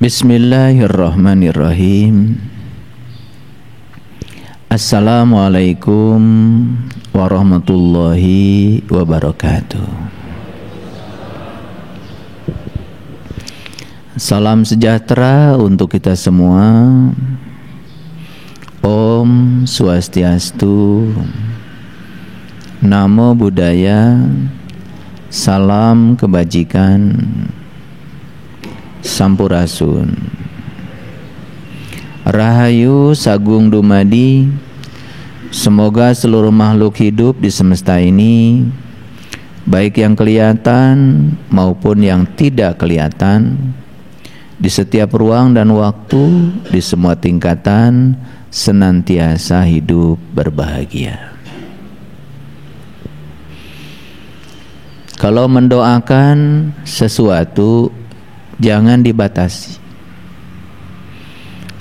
Bismillahirrahmanirrahim. Assalamualaikum warahmatullahi wabarakatuh. Salam sejahtera untuk kita semua. Om Swastiastu, Namo Buddhaya, salam kebajikan, Sampurasun. Rahayu Sagung Dumadi. Semoga seluruh makhluk hidup di semesta ini, baik yang kelihatan maupun yang tidak kelihatan, di setiap ruang dan waktu, di semua tingkatan, senantiasa hidup berbahagia. Kalau mendoakan sesuatu, jangan dibatasi.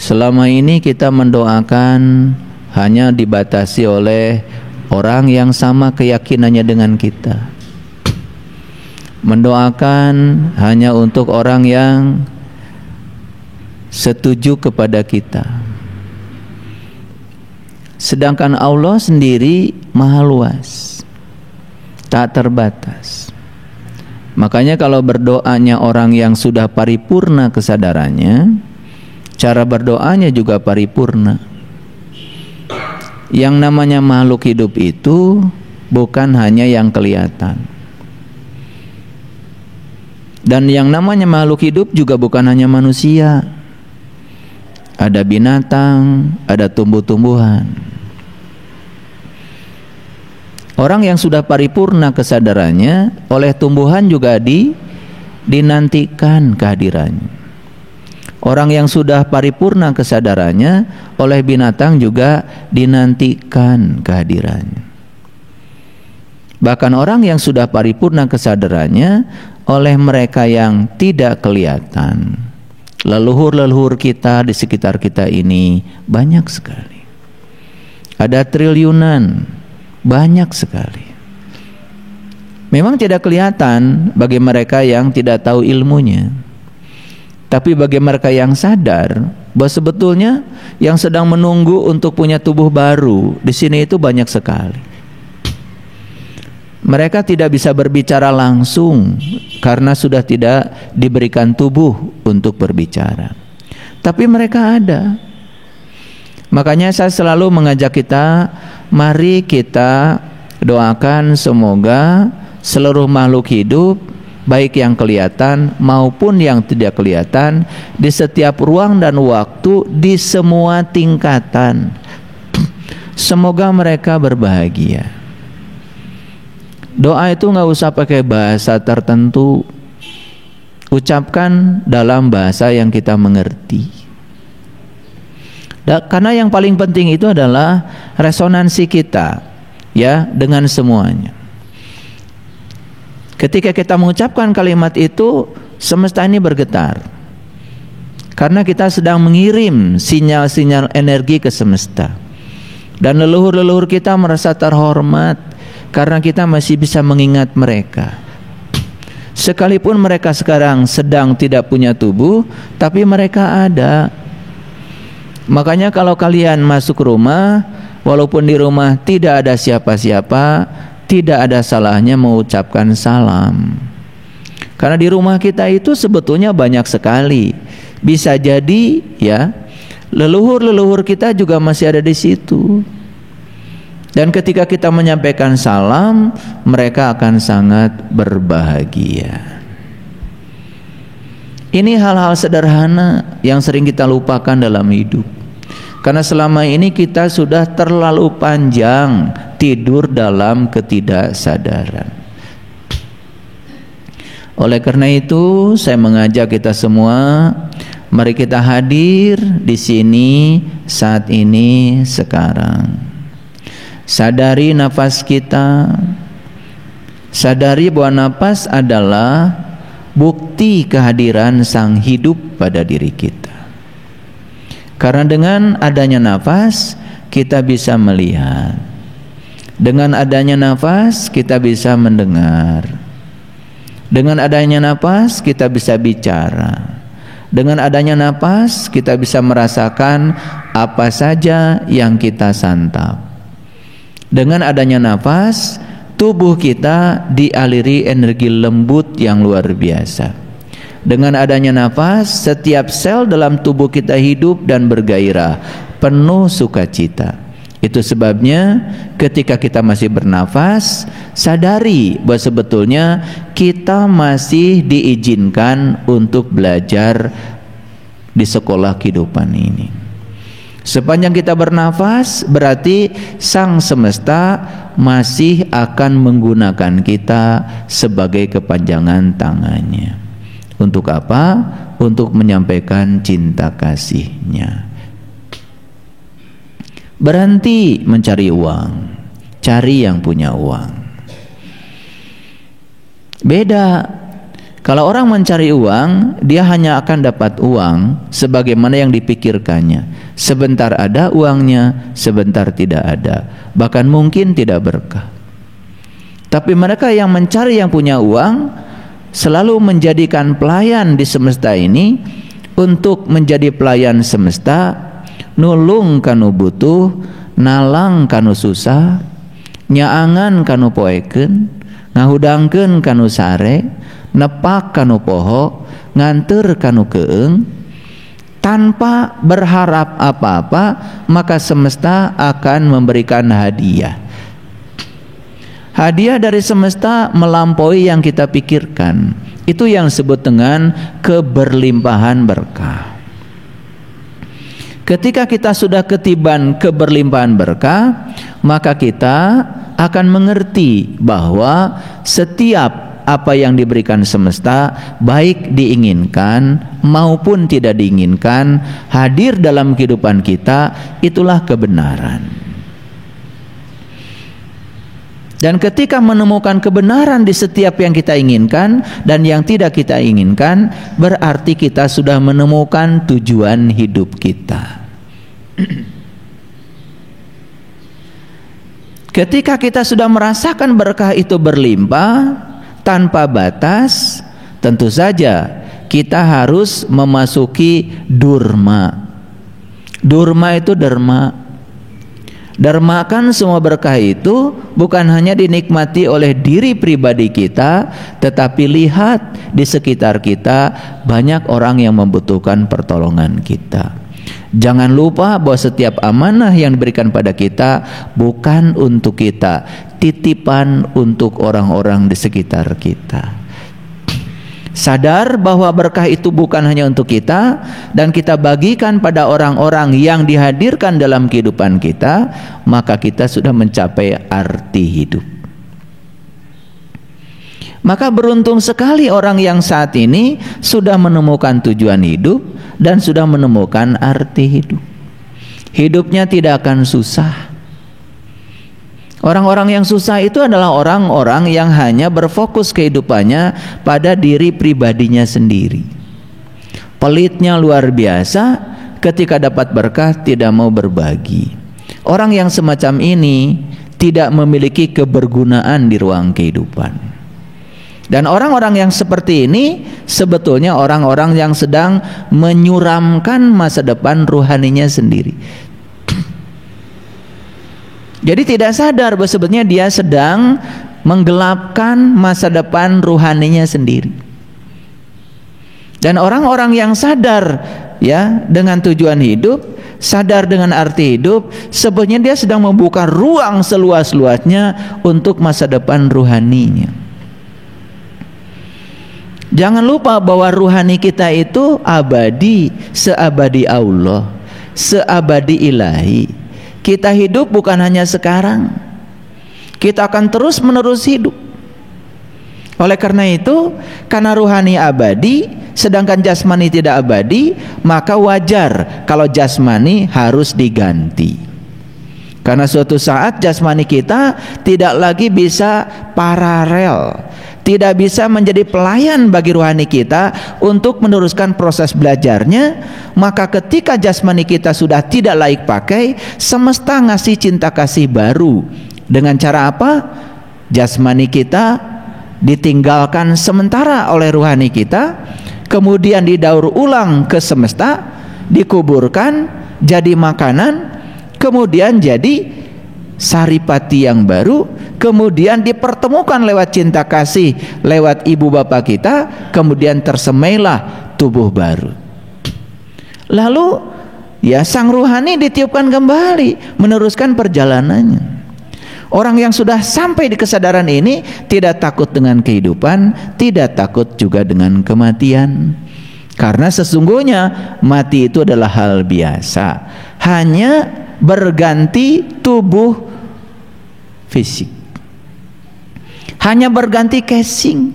Selama ini kita mendoakan hanya dibatasi oleh orang yang sama keyakinannya dengan kita. Mendoakan hanya untuk orang yang setuju kepada kita. Sedangkan Allah sendiri maha luas, tak terbatas. Makanya kalau berdoanya orang yang sudah paripurna kesadarannya, cara berdoanya juga paripurna. Yang namanya makhluk hidup itu bukan hanya yang kelihatan. Dan yang namanya makhluk hidup juga bukan hanya manusia. Ada binatang, ada tumbuh-tumbuhan. Orang yang sudah paripurna kesadarannya, oleh tumbuhan juga dinantikan kehadirannya. Orang yang sudah paripurna kesadarannya, oleh binatang juga dinantikan kehadirannya. Bahkan orang yang sudah paripurna kesadarannya, oleh mereka yang tidak kelihatan, leluhur-leluhur kita di sekitar kita ini banyak sekali. Ada triliunan, banyak sekali. Memang tidak kelihatan bagi mereka yang tidak tahu ilmunya. Tapi bagi mereka yang sadar bahwa sebetulnya yang sedang menunggu untuk punya tubuh baru di sini itu banyak sekali. Mereka tidak bisa berbicara langsung karena sudah tidak diberikan tubuh untuk berbicara. Tapi mereka ada. Makanya saya selalu mengajak kita, mari kita doakan semoga seluruh makhluk hidup, baik yang kelihatan maupun yang tidak kelihatan, di setiap ruang dan waktu, di semua tingkatan, semoga mereka berbahagia. Doa itu nggak usah pakai bahasa tertentu, ucapkan dalam bahasa yang kita mengerti. Karena yang paling penting itu adalah resonansi kita, ya, dengan semuanya. Ketika kita mengucapkan kalimat itu, semesta ini bergetar. Karena kita sedang mengirim sinyal-sinyal energi ke semesta. Dan leluhur-leluhur kita merasa terhormat karena kita masih bisa mengingat mereka. Sekalipun mereka sekarang sedang tidak punya tubuh, tapi mereka ada. Makanya kalau kalian masuk rumah, walaupun di rumah tidak ada siapa-siapa, tidak ada salahnya mengucapkan salam. Karena di rumah kita itu sebetulnya banyak sekali. Bisa jadi ya, leluhur-leluhur kita juga masih ada di situ. Dan ketika kita menyampaikan salam, mereka akan sangat berbahagia. Ini hal-hal sederhana yang sering kita lupakan dalam hidup. Karena selama ini kita sudah terlalu panjang tidur dalam ketidaksadaran. Oleh karena itu, saya mengajak kita semua, mari kita hadir di sini saat ini sekarang. Sadari nafas kita. Sadari bahwa nafas adalah bukti kehadiran Sang Hidup pada diri kita. Karena dengan adanya nafas kita bisa melihat. Dengan adanya nafas kita bisa mendengar. Dengan adanya nafas kita bisa bicara. Dengan adanya napas kita bisa merasakan apa saja yang kita santap. Dengan adanya napas, tubuh kita dialiri energi lembut yang luar biasa. Dengan adanya napas, setiap sel dalam tubuh kita hidup dan bergairah, penuh sukacita. Itu sebabnya ketika kita masih bernafas, sadari bahwa sebetulnya kita masih diizinkan untuk belajar di sekolah kehidupan ini. Sepanjang kita bernafas, berarti sang semesta masih akan menggunakan kita sebagai kepanjangan tangannya. Untuk apa? Untuk menyampaikan cinta kasihnya. Berhenti mencari uang, cari yang punya uang. Beda. Kalau orang mencari uang, dia hanya akan dapat uang sebagaimana yang dipikirkannya. Sebentar ada uangnya, sebentar tidak ada. Bahkan mungkin tidak berkah. Tapi mereka yang mencari yang punya uang selalu menjadikan pelayan di semesta ini untuk menjadi pelayan semesta, nulung kanu butuh, nalang kanu susah, nyaangan kanu poeken, ngahudangkeun kanu sare, nepak kanu poho, nganter kanu keeng. Tanpa berharap apa-apa, maka semesta akan memberikan hadiah. Hadiah dari semesta melampaui yang kita pikirkan. Itu yang disebut dengan keberlimpahan berkah. Ketika kita sudah ketiban keberlimpahan berkah, maka kita akan mengerti bahwa setiap apa yang diberikan semesta, baik diinginkan maupun tidak diinginkan, hadir dalam kehidupan kita, itulah kebenaran. Dan ketika menemukan kebenaran di setiap yang kita inginkan dan yang tidak kita inginkan, berarti kita sudah menemukan tujuan hidup kita. Ketika kita sudah merasakan berkah itu berlimpah tanpa batas, tentu saja kita harus memasuki durma. Durma itu derma. Dermakan semua berkah itu bukan hanya dinikmati oleh diri pribadi kita, tetapi lihat di sekitar kita banyak orang yang membutuhkan pertolongan kita. Jangan lupa bahwa setiap amanah yang diberikan pada kita bukan untuk kita, titipan untuk orang-orang di sekitar kita. Sadar bahwa berkah itu bukan hanya untuk kita, dan kita bagikan pada orang-orang yang dihadirkan dalam kehidupan kita, maka kita sudah mencapai arti hidup. Maka beruntung sekali orang yang saat ini sudah menemukan tujuan hidup dan sudah menemukan arti hidup. Hidupnya tidak akan susah. Orang-orang yang susah itu adalah orang-orang yang hanya berfokus kehidupannya pada diri pribadinya sendiri. Pelitnya luar biasa, ketika dapat berkah tidak mau berbagi. Orang yang semacam ini tidak memiliki kebergunaan di ruang kehidupan. Dan orang-orang yang seperti ini sebetulnya orang-orang yang sedang menyuramkan masa depan ruhaninya sendiri. Jadi tidak sadar bahwa sebetulnya dia sedang menggelapkan masa depan ruhaninya sendiri. Dan orang-orang yang sadar ya dengan tujuan hidup, sadar dengan arti hidup, sebetulnya dia sedang membuka ruang seluas-luasnya untuk masa depan ruhaninya. Jangan lupa bahwa ruhani kita itu abadi, seabadi Allah, seabadi ilahi. Kita hidup bukan hanya sekarang, kita akan terus menerus hidup. Oleh karena itu, karena ruhani abadi sedangkan jasmani tidak abadi, maka wajar kalau jasmani harus diganti. Karena suatu saat jasmani kita tidak lagi bisa paralel, tidak bisa menjadi pelayan bagi ruhani kita untuk meneruskan proses belajarnya. Maka ketika jasmani kita sudah tidak layak pakai, semesta ngasih cinta kasih baru. Dengan cara apa? Jasmani kita ditinggalkan sementara oleh ruhani kita, kemudian didaur ulang ke semesta, dikuburkan, jadi makanan, kemudian jadi saripati yang baru, kemudian dipertemukan lewat cinta kasih, lewat ibu bapak kita, kemudian tersemailah tubuh baru. Lalu ya sang ruhani ditiupkan kembali, meneruskan perjalanannya. Orang yang sudah sampai di kesadaran ini tidak takut dengan kehidupan, tidak takut juga dengan kematian. Karena sesungguhnya mati itu adalah hal biasa, hanya berganti tubuh fisik, hanya berganti casing.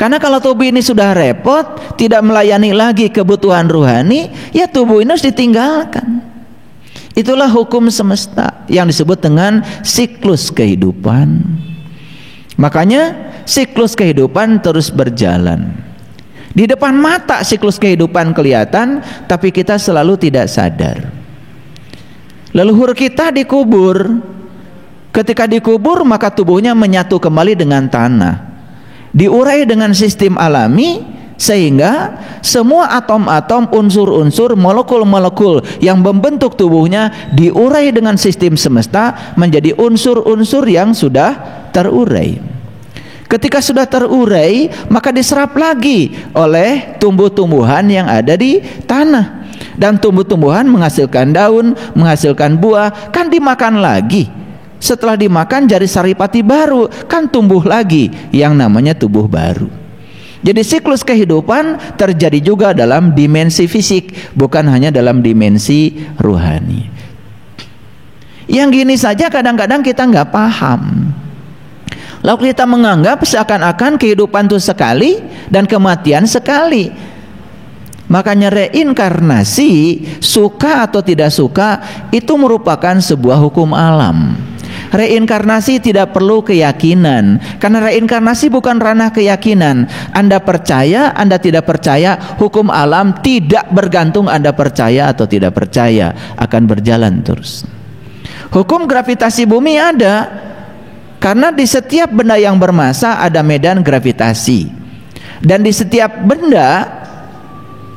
Karena kalau tubuh ini sudah repot, tidak melayani lagi kebutuhan rohani, ya tubuh ini harus ditinggalkan. Itulah hukum semesta yang disebut dengan siklus kehidupan. Makanya siklus kehidupan terus berjalan. Di depan mata siklus kehidupan kelihatan, tapi kita selalu tidak sadar. Leluhur kita dikubur. Ketika dikubur, maka tubuhnya menyatu kembali dengan tanah, diurai dengan sistem alami, sehingga semua atom-atom, unsur-unsur, molekul-molekul yang membentuk tubuhnya diurai dengan sistem semesta menjadi unsur-unsur yang sudah terurai. Ketika sudah terurai, maka diserap lagi oleh tumbuh-tumbuhan yang ada di tanah, dan tumbuh-tumbuhan menghasilkan daun, menghasilkan buah, kan dimakan lagi. Setelah dimakan jadi saripati baru, kan tumbuh lagi yang namanya tubuh baru. Jadi siklus kehidupan terjadi juga dalam dimensi fisik, bukan hanya dalam dimensi rohani. Yang gini saja kadang-kadang kita nggak paham. Lalu kita menganggap seakan-akan kehidupan itu sekali dan kematian sekali. Makanya reinkarnasi, suka atau tidak suka, itu merupakan sebuah hukum alam. Reinkarnasi tidak perlu keyakinan, karena reinkarnasi bukan ranah keyakinan. Anda percaya, Anda tidak percaya, hukum alam tidak bergantung Anda percaya atau tidak percaya, akan berjalan terus. Hukum gravitasi bumi ada, karena di setiap benda yang bermassa ada medan gravitasi. Dan di setiap benda,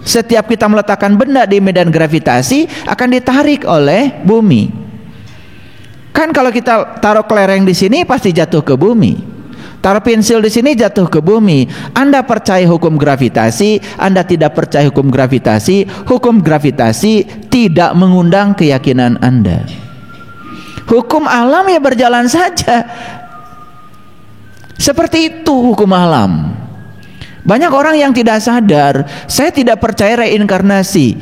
setiap kita meletakkan benda di medan gravitasi akan ditarik oleh bumi. Kan kalau kita taruh kelereng di sini pasti jatuh ke bumi. Taruh pensil di sini jatuh ke bumi. Anda percaya hukum gravitasi, Anda tidak percaya hukum gravitasi, hukum gravitasi tidak mengundang keyakinan Anda. Hukum alam ya berjalan saja. Seperti itu hukum alam. Banyak orang yang tidak sadar, saya tidak percaya reinkarnasi.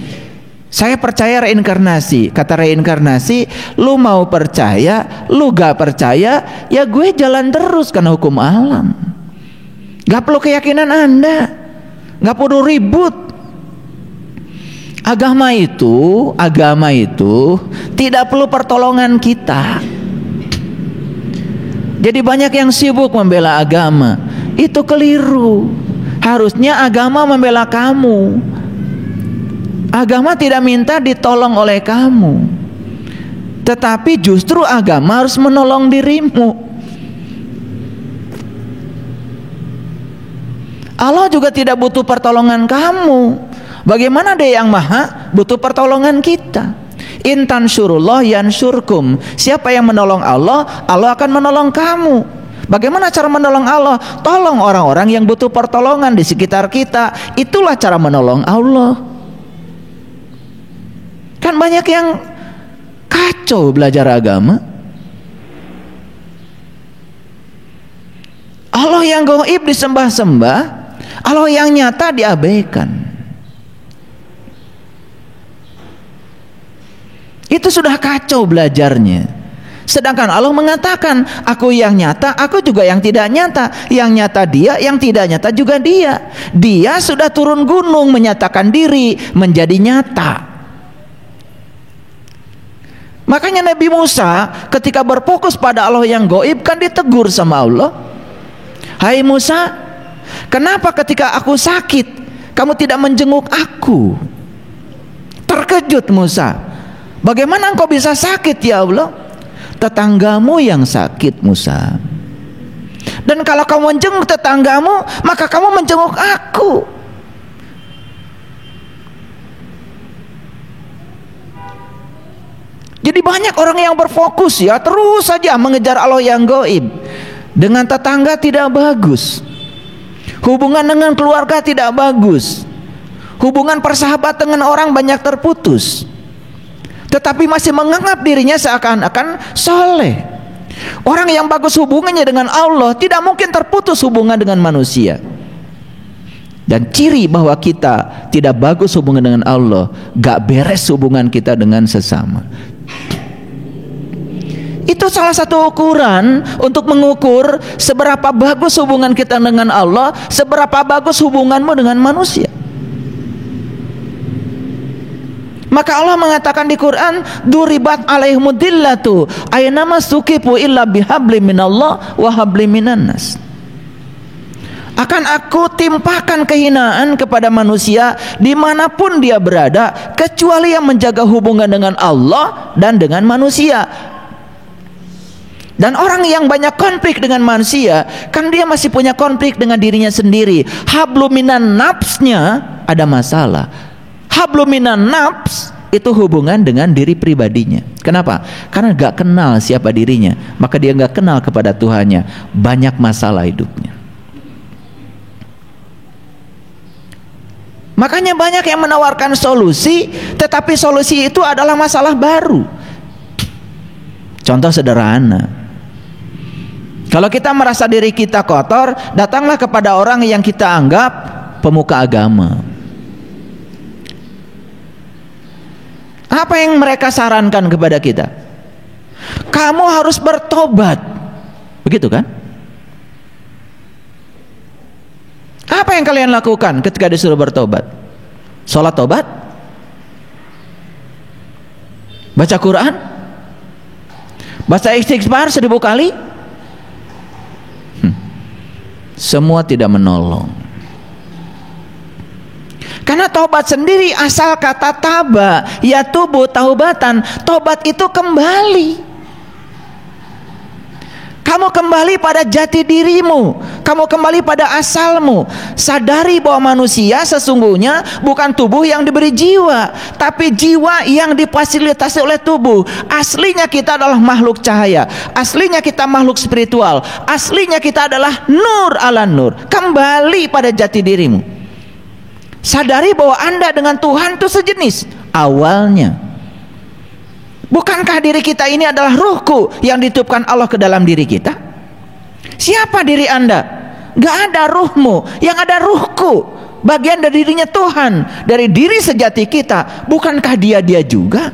Saya percaya reinkarnasi. Kata reinkarnasi, lu mau percaya, lu gak percaya, ya gue jalan terus karena hukum alam. Gak perlu keyakinan Anda, gak perlu ribut. Agama itu tidak perlu pertolongan kita. Jadi banyak yang sibuk membela agama, itu keliru. Harusnya agama membela kamu. Agama tidak minta ditolong oleh kamu, tetapi justru agama harus menolong dirimu. Allah juga tidak butuh pertolongan kamu. Bagaimana Dia yang maha butuh pertolongan kita? In tansurullah yansurkum. Siapa yang menolong Allah, Allah akan menolong kamu. Bagaimana cara menolong Allah? Tolong orang-orang yang butuh pertolongan di sekitar kita. Itulah cara menolong Allah. Kan banyak yang kacau belajar agama. Allah yang gaib disembah-sembah, Allah yang nyata diabaikan. Itu sudah kacau belajarnya. Sedangkan Allah mengatakan, aku yang nyata, aku juga yang tidak nyata. Yang nyata Dia, yang tidak nyata juga Dia. Dia sudah turun gunung menyatakan diri menjadi nyata. Makanya Nabi Musa ketika berfokus pada Allah yang gaib kan ditegur sama Allah. Hai Musa, kenapa ketika aku sakit kamu tidak menjenguk aku? Terkejut Musa. Bagaimana engkau bisa sakit ya Allah? Tetanggamu yang sakit Musa. Dan kalau kamu menjenguk tetanggamu, maka kamu menjenguk aku. banyak orang yang berfokus ya terus saja mengejar Allah yang gaib. Dengan tetangga tidak bagus, hubungan dengan keluarga tidak bagus, hubungan persahabatan dengan orang banyak terputus, tetapi masih menganggap dirinya seakan-akan soleh. Orang yang bagus hubungannya dengan Allah tidak mungkin terputus hubungan dengan manusia. Dan ciri bahwa kita tidak bagus hubungan dengan Allah, gak beres hubungan kita dengan sesama. Itu salah satu ukuran untuk mengukur seberapa bagus hubungan kita dengan Allah, seberapa bagus hubunganmu dengan manusia. Maka Allah mengatakan di Quran, duribat alaihimudillatu aynama suqifu illa bihablim minallah wa hablim minan nas. Akan aku timpakan kehinaan kepada manusia dimanapun dia berada, kecuali yang menjaga hubungan dengan Allah dan dengan manusia. Dan orang yang banyak konflik dengan manusia, kan dia masih punya konflik dengan dirinya sendiri. Habluminan nafsnya ada masalah. Habluminan nafs itu hubungan dengan diri pribadinya. Kenapa? Karena gak kenal siapa dirinya, maka dia gak kenal kepada Tuhannya. Banyak masalah hidupnya. Makanya banyak yang menawarkan solusi, tetapi solusi itu adalah masalah baru. Contoh sederhana, kalau kita merasa diri kita kotor, datanglah kepada orang yang kita anggap pemuka agama. Apa yang mereka sarankan kepada kita? Kamu harus bertobat. Begitu kan? Apa yang kalian lakukan ketika disuruh bertobat? Sholat tobat? Baca Quran? Baca istighfar 1000 kali? Semua tidak menolong. Karena tobat sendiri asal kata taba, ya tubuh taubatan. Tobat itu kembali. Kamu kembali pada jati dirimu, kamu kembali pada asalmu. Sadari bahwa manusia sesungguhnya bukan tubuh yang diberi jiwa, tapi jiwa yang difasilitasi oleh tubuh. Aslinya kita adalah makhluk cahaya, aslinya kita makhluk spiritual, aslinya kita adalah nur ala nur. Kembali pada jati dirimu. Sadari bahwa Anda dengan Tuhan itu sejenis awalnya. Bukankah diri kita ini adalah ruhku yang dititipkan Allah ke dalam diri kita? Siapa diri Anda? Gak ada ruhmu, yang ada ruhku, bagian dari dirinya Tuhan, dari diri sejati kita. Bukankah dia juga?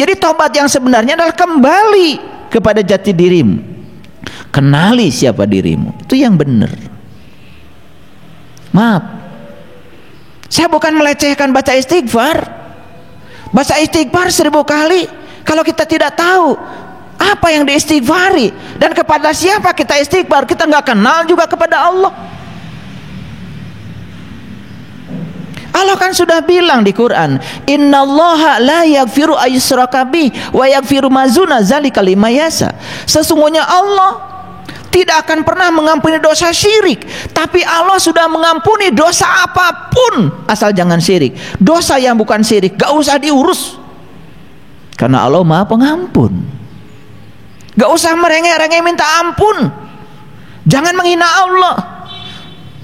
Jadi tobat yang sebenarnya adalah kembali kepada jati dirimu. Kenali siapa dirimu, itu yang benar. Maaf, saya bukan melecehkan baca istighfar. Baca istighfar 1000 kali. Kalau kita tidak tahu apa yang diistighfari dan kepada siapa kita istighfar, kita nggak kenal juga kepada Allah. Allah kan sudah bilang di Quran, innallaha la yaghfiru ayyushraka bih wa yaghfiru ma duna dzalika liman yasha. Sesungguhnya Allah tidak akan pernah mengampuni dosa syirik, tapi Allah sudah mengampuni dosa apapun asal jangan syirik. Dosa yang bukan syirik gak usah diurus, karena Allah Maha Pengampun. Gak usah merengek-rengek minta ampun. Jangan menghina Allah.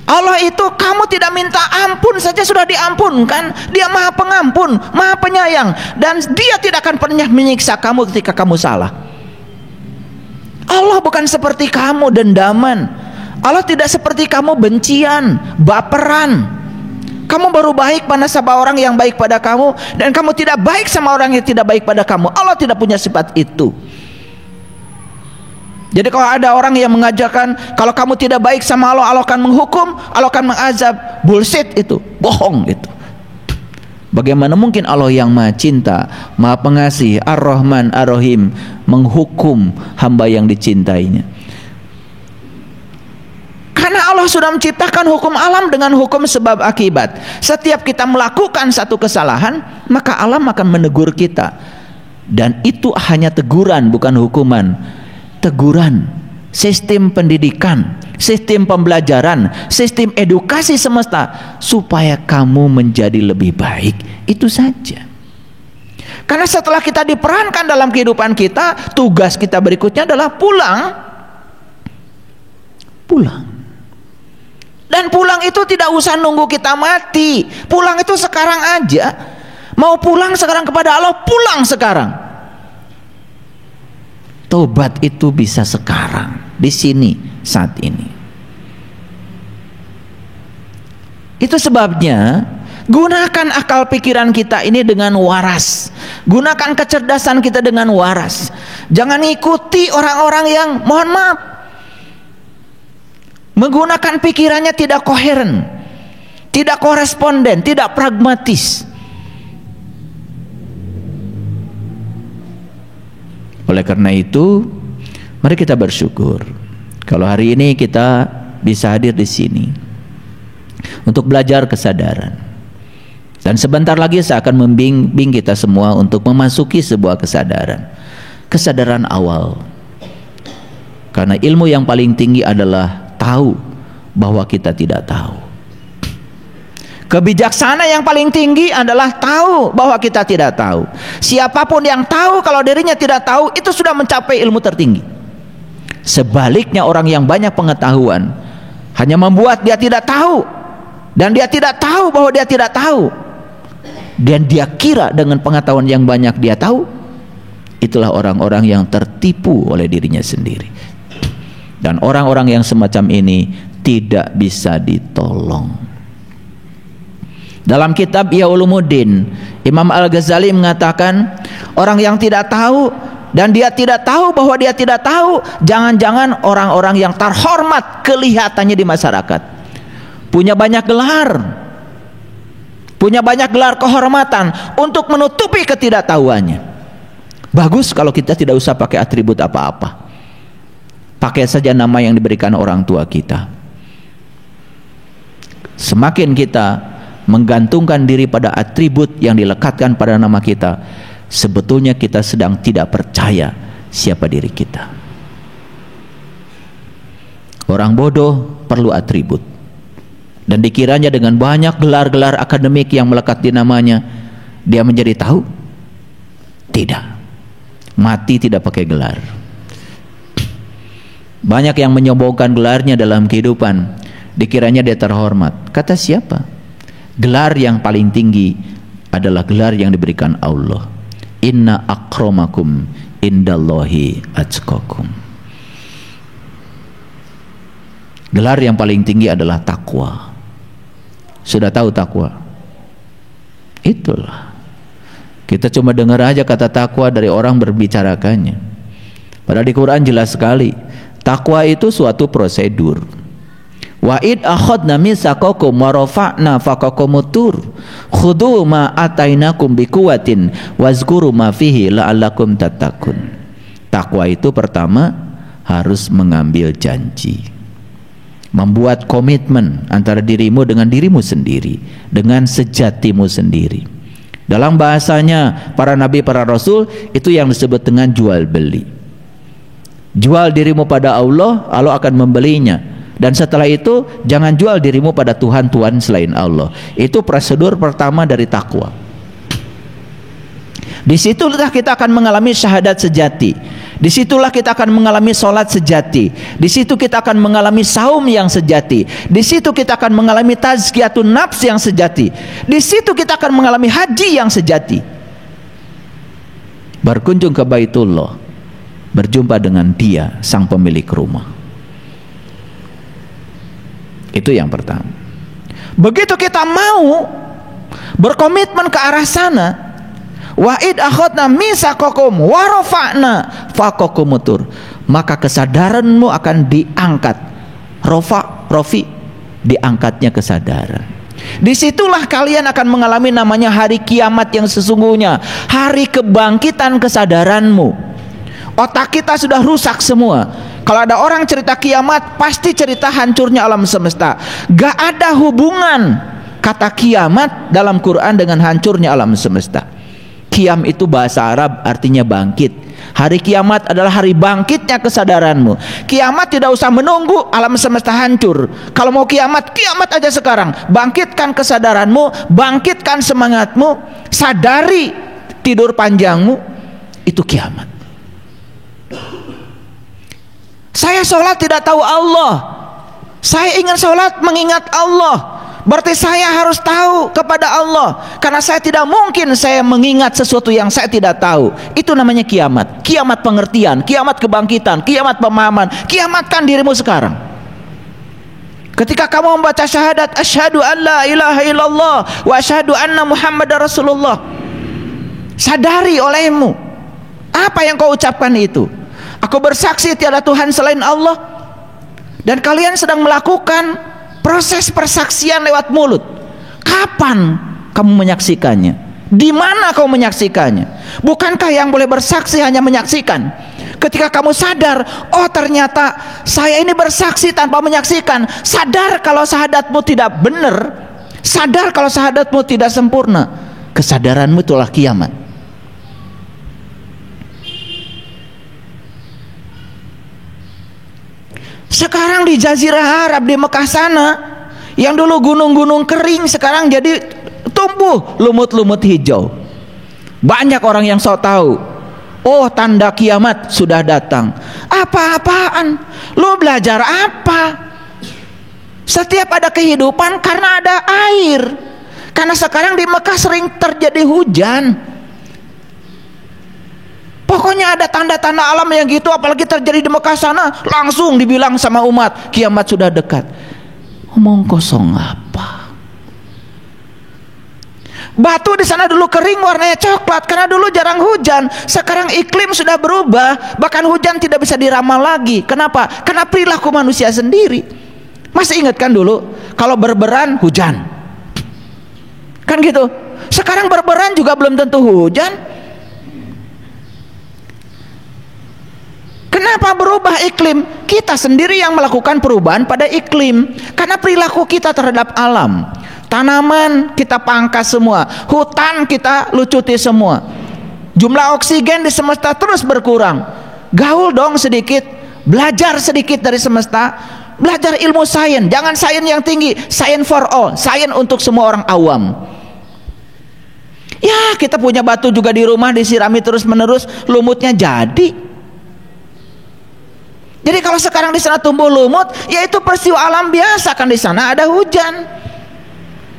Allah itu kamu tidak minta ampun saja sudah diampunkan. Dia Maha Pengampun, Maha Penyayang, dan Dia tidak akan pernah menyiksa kamu ketika kamu salah. Allah bukan seperti kamu dendaman. Allah tidak seperti kamu bencian, baperan. Kamu baru baik pada sama orang yang baik pada kamu, dan kamu tidak baik sama orang yang tidak baik pada kamu. Allah tidak punya sifat itu. Jadi kalau ada orang yang mengajarkan kalau kamu tidak baik sama Allah, Allah akan menghukum, Allah akan mengazab, bullshit itu, bohong itu. Bagaimana mungkin Allah yang Maha Cinta, Maha Pengasih, Ar-Rahman, Ar-Rahim menghukum hamba yang dicintainya? Karena Allah sudah menciptakan hukum alam dengan hukum sebab akibat. Setiap kita melakukan satu kesalahan, maka alam akan menegur kita. Dan itu hanya teguran, bukan hukuman. Teguran, sistem pendidikan, sistem pembelajaran, sistem edukasi semesta supaya kamu menjadi lebih baik. Itu saja. Karena setelah kita diperankan dalam kehidupan kita, tugas kita berikutnya adalah pulang. Dan pulang itu tidak usah nunggu kita mati. Pulang itu sekarang aja. Mau pulang sekarang kepada Allah, pulang sekarang. Tobat itu bisa sekarang, di sini, saat ini. Itu sebabnya gunakan akal pikiran kita ini dengan waras. Gunakan kecerdasan kita dengan waras. Jangan ikuti orang-orang yang, mohon maaf, menggunakan pikirannya tidak koheren, tidak koresponden, tidak pragmatis. Oleh karena itu, mari kita bersyukur kalau hari ini kita bisa hadir di sini untuk belajar kesadaran. Dan sebentar lagi saya akan membimbing kita semua untuk memasuki sebuah kesadaran awal. Karena ilmu yang paling tinggi adalah tahu bahwa kita tidak tahu. Kebijaksanaan yang paling tinggi adalah tahu bahwa kita tidak tahu. Siapapun yang tahu kalau dirinya tidak tahu, itu sudah mencapai ilmu tertinggi. Sebaliknya, orang yang banyak pengetahuan hanya membuat dia tidak tahu, dan dia tidak tahu bahwa dia tidak tahu, dan dia kira dengan pengetahuan yang banyak dia tahu. Itulah orang-orang yang tertipu oleh dirinya sendiri. Dan orang-orang yang semacam ini tidak bisa ditolong. Dalam kitab Ihya Ulumuddin, Imam Al-Ghazali mengatakan, orang yang tidak tahu dan dia tidak tahu bahwa dia tidak tahu, jangan-jangan orang-orang yang terhormat kelihatannya di masyarakat, punya banyak gelar kehormatan untuk menutupi ketidaktahuannya. Bagus kalau kita tidak usah pakai atribut apa-apa, pakai saja nama yang diberikan orang tua kita. Semakin kita menggantungkan diri pada atribut yang dilekatkan pada nama kita, sebetulnya kita sedang tidak percaya siapa diri kita. Orang bodoh perlu atribut, dan dikiranya dengan banyak gelar-gelar akademik yang melekat di namanya, dia menjadi tahu. Tidak, mati tidak pakai gelar. Banyak yang menyombongkan gelarnya dalam kehidupan, dikiranya dia terhormat. Kata siapa? Gelar yang paling tinggi adalah gelar yang diberikan Allah. Inna akramakum indallahi atqakum. Gelar yang paling tinggi adalah takwa. Sudah tahu takwa? Itulah. Kita cuma dengar aja kata takwa dari orang berbicarakannya. Padahal di Quran jelas sekali, takwa itu suatu prosedur. Wa id akhadna mitsaqakum wa rafa'na faqakumut-tur khudhu ma atainakum biquwwatin wazkuru ma fihi la'allakum tattaqun. Takwa itu pertama harus mengambil janji, membuat komitmen antara dirimu dengan dirimu sendiri, dengan sejatimu sendiri. Dalam bahasanya para nabi, para rasul, itu yang disebut dengan jual beli. Jual dirimu pada Allah, Allah akan membelinya. Dan setelah itu jangan jual dirimu pada Tuhan-Tuhan selain Allah. Itu prosedur pertama dari takwa. Disitulah kita akan mengalami syahadat sejati. Disitulah kita akan mengalami sholat sejati. Disitu kita akan mengalami saum yang sejati. Disitu kita akan mengalami tazkiyatun nafs yang sejati. Disitu kita akan mengalami haji yang sejati. Berkunjung ke Baitullah, berjumpa dengan Dia, sang pemilik rumah. Itu yang pertama. Begitu kita mau berkomitmen ke arah sana, wa id akhadna mitsaqakum wa rafa'na faqakumut-tur, maka kesadaranmu akan diangkat. Rafi, diangkatnya kesadaran. Disitulah kalian akan mengalami namanya hari kiamat yang sesungguhnya, hari kebangkitan kesadaranmu. Otak kita sudah rusak semua. Kalau ada orang cerita kiamat, pasti cerita hancurnya alam semesta. Gak ada hubungan kata kiamat dalam Quran dengan hancurnya alam semesta. Qiyam itu bahasa Arab, artinya bangkit. Hari kiamat adalah hari bangkitnya kesadaranmu. Kiamat tidak usah menunggu alam semesta hancur. Kalau mau kiamat, kiamat aja sekarang. Bangkitkan kesadaranmu, bangkitkan semangatmu. Sadari tidur panjangmu, itu kiamat. Saya sholat tidak tahu Allah, saya ingin sholat mengingat Allah, berarti saya harus tahu kepada Allah, karena saya tidak mungkin saya mengingat sesuatu yang saya tidak tahu. Itu namanya kiamat. Kiamat pengertian, kiamat kebangkitan, kiamat pemahaman. Kiamatkan dirimu sekarang. Ketika kamu membaca syahadat asyhadu an la ilaha illallah wa asyhadu anna muhammadar rasulullah, sadari olehmu apa yang kau ucapkan itu. Aku bersaksi tiada Tuhan selain Allah, dan kalian sedang melakukan proses persaksian lewat mulut. Kapan kamu menyaksikannya? Di mana kau menyaksikannya? Bukankah yang boleh bersaksi hanya menyaksikan? Ketika kamu sadar, oh ternyata saya ini bersaksi tanpa menyaksikan, sadar kalau syahadatmu tidak benar, sadar kalau syahadatmu tidak sempurna, kesadaranmu itulah kiamat. Sekarang di Jazirah Arab, di Mekah sana, yang dulu gunung-gunung kering sekarang jadi tumbuh lumut-lumut hijau. Banyak orang yang sok tahu, oh tanda kiamat sudah datang. Apa-apaan? Lu belajar apa? Setiap ada kehidupan karena ada air. Karena sekarang di Mekah sering terjadi hujan. Pokoknya ada tanda-tanda alam yang gitu, apalagi terjadi di Mekah sana, langsung dibilang sama umat, kiamat sudah dekat. Omong kosong apa? Batu di sana dulu kering warnanya coklat karena dulu jarang hujan. Sekarang iklim sudah berubah, bahkan hujan tidak bisa diramal lagi. Kenapa? Karena perilaku manusia sendiri. Masih ingat kan dulu kalau berberan hujan, kan gitu. Sekarang berberan juga belum tentu hujan. Kenapa berubah iklim? Kita sendiri yang melakukan perubahan pada iklim, karena perilaku kita terhadap alam. Tanaman kita pangkas semua, hutan kita lucuti semua, jumlah oksigen di semesta terus berkurang. Gaul dong sedikit, belajar sedikit dari semesta, belajar ilmu sains. Jangan sains yang tinggi, sains for all, sains untuk semua orang awam. Ya, kita punya batu juga di rumah, disirami terus menerus, lumutnya jadi. Jadi kalau sekarang di sana tumbuh lumut, yaitu peristiwa alam biasa. Kan di sana ada hujan,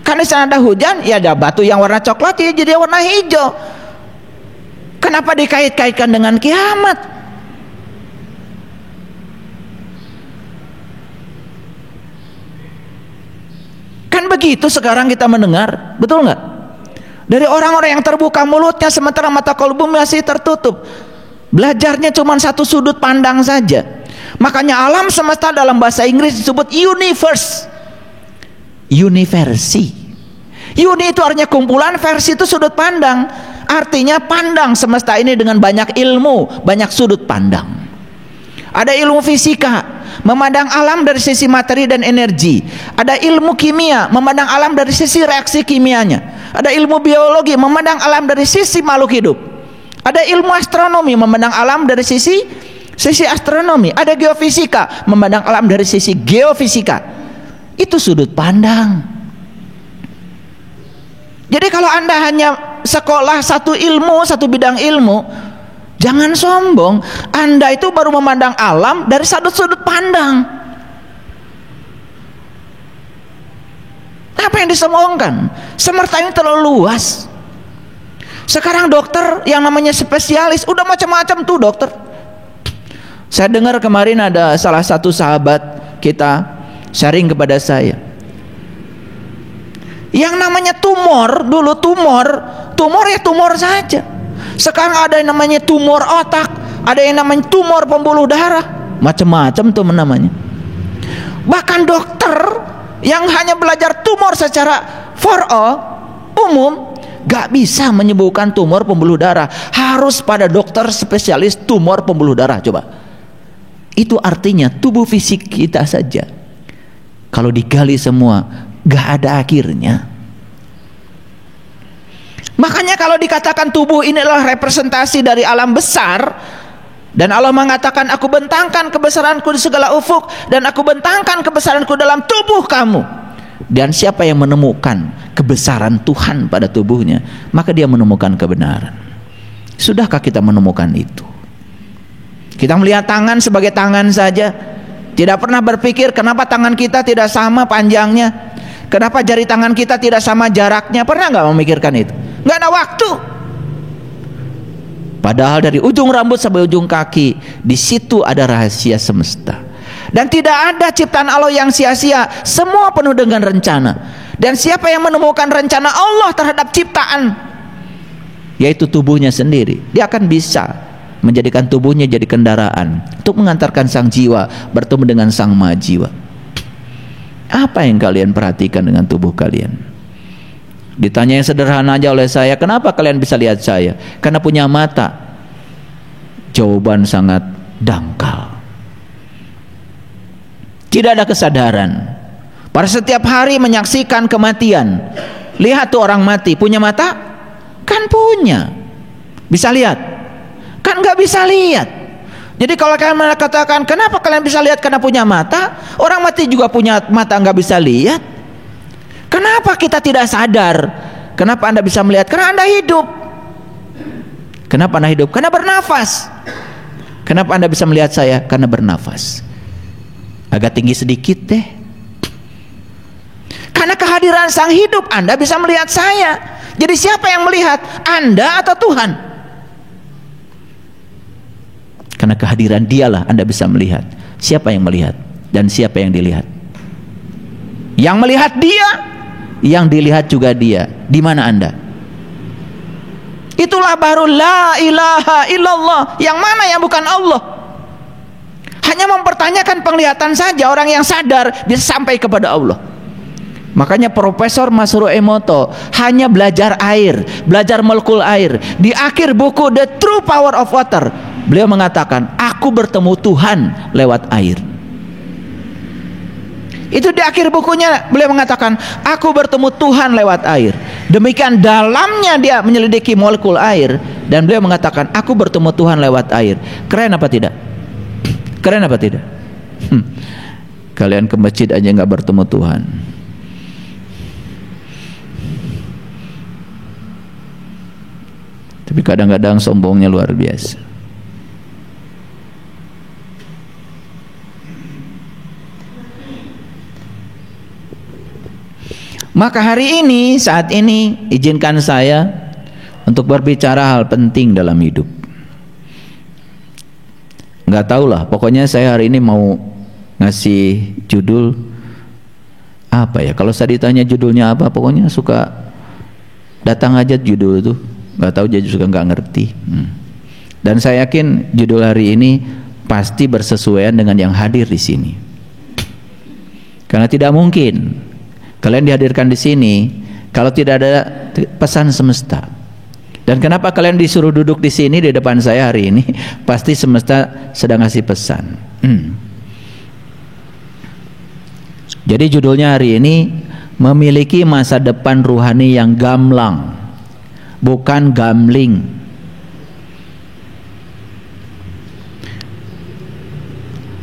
kan di sana ada hujan, ya ada batu yang warna coklat ya jadi warna hijau. Kenapa dikait-kaitkan dengan kiamat? Kan begitu sekarang kita mendengar, betul nggak? Dari orang-orang yang terbuka mulutnya sementara mata kolbu masih tertutup. Belajarnya cuma satu sudut pandang saja. Makanya alam semesta dalam bahasa Inggris disebut universe, universi. Uni itu artinya kumpulan, versi itu sudut pandang. Artinya pandang semesta ini dengan banyak ilmu, banyak sudut pandang. Ada ilmu fisika, memandang alam dari sisi materi dan energi. Ada ilmu kimia, memandang alam dari sisi reaksi kimianya. Ada ilmu biologi, memandang alam dari sisi makhluk hidup. Ada ilmu astronomi, memandang alam dari sisi astronomi. Ada geofisika, memandang alam dari sisi geofisika. Itu sudut pandang. Jadi kalau Anda hanya sekolah satu ilmu, satu bidang ilmu, jangan sombong. Anda itu baru memandang alam dari sudut pandang. Apa yang disombongkan? Semesta ini terlalu luas. Sekarang dokter yang namanya spesialis udah macam-macam tuh dokter. Saya dengar kemarin ada salah satu sahabat kita sharing kepada saya, yang namanya tumor, dulu tumor ya tumor saja. Sekarang ada yang namanya tumor otak, ada yang namanya tumor pembuluh darah, macam-macam tuh namanya. Bahkan dokter yang hanya belajar tumor secara for all, umum, gak bisa menyembuhkan tumor pembuluh darah. Harus pada dokter spesialis tumor pembuluh darah. Coba, itu artinya tubuh fisik kita saja kalau digali semua gak ada akhirnya. Makanya kalau dikatakan tubuh ini adalah representasi dari alam besar, dan Allah mengatakan aku bentangkan kebesaranku di segala ufuk, dan aku bentangkan kebesaranku dalam tubuh kamu. Dan siapa yang menemukan kebesaran Tuhan pada tubuhnya, maka dia menemukan kebenaran. Sudahkah kita menemukan itu? Kita melihat tangan sebagai tangan saja, tidak pernah berpikir kenapa tangan kita tidak sama panjangnya, kenapa jari tangan kita tidak sama jaraknya. Pernah nggak memikirkan itu? Nggak ada waktu. Padahal dari ujung rambut sampai ujung kaki, di situ ada rahasia semesta. Dan tidak ada ciptaan Allah yang sia-sia, semua penuh dengan rencana. Dan siapa yang menemukan rencana Allah terhadap ciptaan, yaitu tubuhnya sendiri, dia akan bisa menjadikan tubuhnya jadi kendaraan untuk mengantarkan sang jiwa bertemu dengan sang maha jiwa. Apa yang kalian perhatikan dengan tubuh kalian? Ditanya yang sederhana aja oleh saya, kenapa kalian bisa lihat saya? Karena punya mata. Jawaban sangat dangkal. Tidak ada kesadaran. Pada setiap hari menyaksikan kematian. Lihat tuh orang mati, punya mata? Kan punya. Bisa lihat? Kan nggak bisa lihat. Jadi kalau kalian katakan kenapa kalian bisa lihat karena punya mata, orang mati juga punya mata nggak bisa lihat. Kenapa kita tidak sadar? Kenapa Anda bisa melihat? Karena Anda hidup. Kenapa Anda hidup? Karena bernafas. Kenapa Anda bisa melihat saya? Karena bernafas. Agak tinggi sedikit deh. Karena kehadiran sang hidup Anda bisa melihat saya. Jadi siapa yang melihat? Anda atau Tuhan? Karena kehadiran dialah Anda bisa melihat. Siapa yang melihat dan siapa yang dilihat? Yang melihat dia, yang dilihat juga dia. Di mana Anda? Itulah baru la ilaha illallah. Yang mana yang bukan Allah? Hanya mempertanyakan penglihatan saja. Orang yang sadar bisa sampai kepada Allah. Makanya Profesor Masaru Emoto hanya belajar air, belajar molekul air. Di akhir buku The True Power of Water, beliau mengatakan, aku bertemu Tuhan lewat air. Itu di akhir bukunya beliau mengatakan, aku bertemu Tuhan lewat air. Demikian dalamnya dia menyelidiki molekul air, dan beliau mengatakan, aku bertemu Tuhan lewat air. Keren apa tidak? Keren apa tidak? Kalian ke masjid aja nggak bertemu Tuhan. Tapi kadang-kadang sombongnya luar biasa. Maka hari ini, saat ini, izinkan saya untuk berbicara hal penting dalam hidup. Nggak tahulah, pokoknya saya hari ini mau ngasih judul apa ya? Kalau saya ditanya judulnya apa, pokoknya suka datang aja judul itu. Nggak tahu, jadi juga nggak ngerti. Dan saya yakin judul hari ini pasti bersesuaian dengan yang hadir di sini. Karena tidak mungkin kalian dihadirkan di sini kalau tidak ada pesan semesta. Dan kenapa kalian disuruh duduk di sini di depan saya hari ini? Pasti semesta sedang ngasih pesan. Jadi judulnya hari ini, memiliki masa depan ruhani yang gamblang, bukan gambling.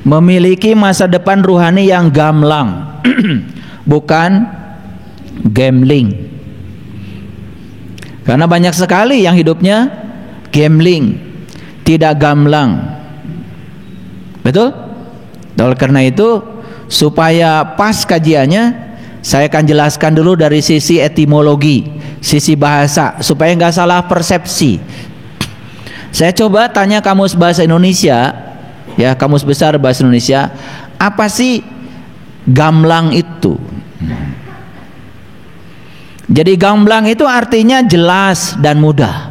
Memiliki masa depan ruhani yang gamblang, bukan gambling. Karena banyak sekali yang hidupnya gambling, tidak gamblang. Betul? Oleh karena itu, supaya pas kajiannya, saya akan jelaskan dulu dari sisi etimologi, sisi bahasa, supaya nggak salah persepsi. Saya coba tanya kamus bahasa Indonesia, ya, kamus besar bahasa Indonesia, apa sih gamblang itu? Jadi gamblang itu artinya jelas dan mudah.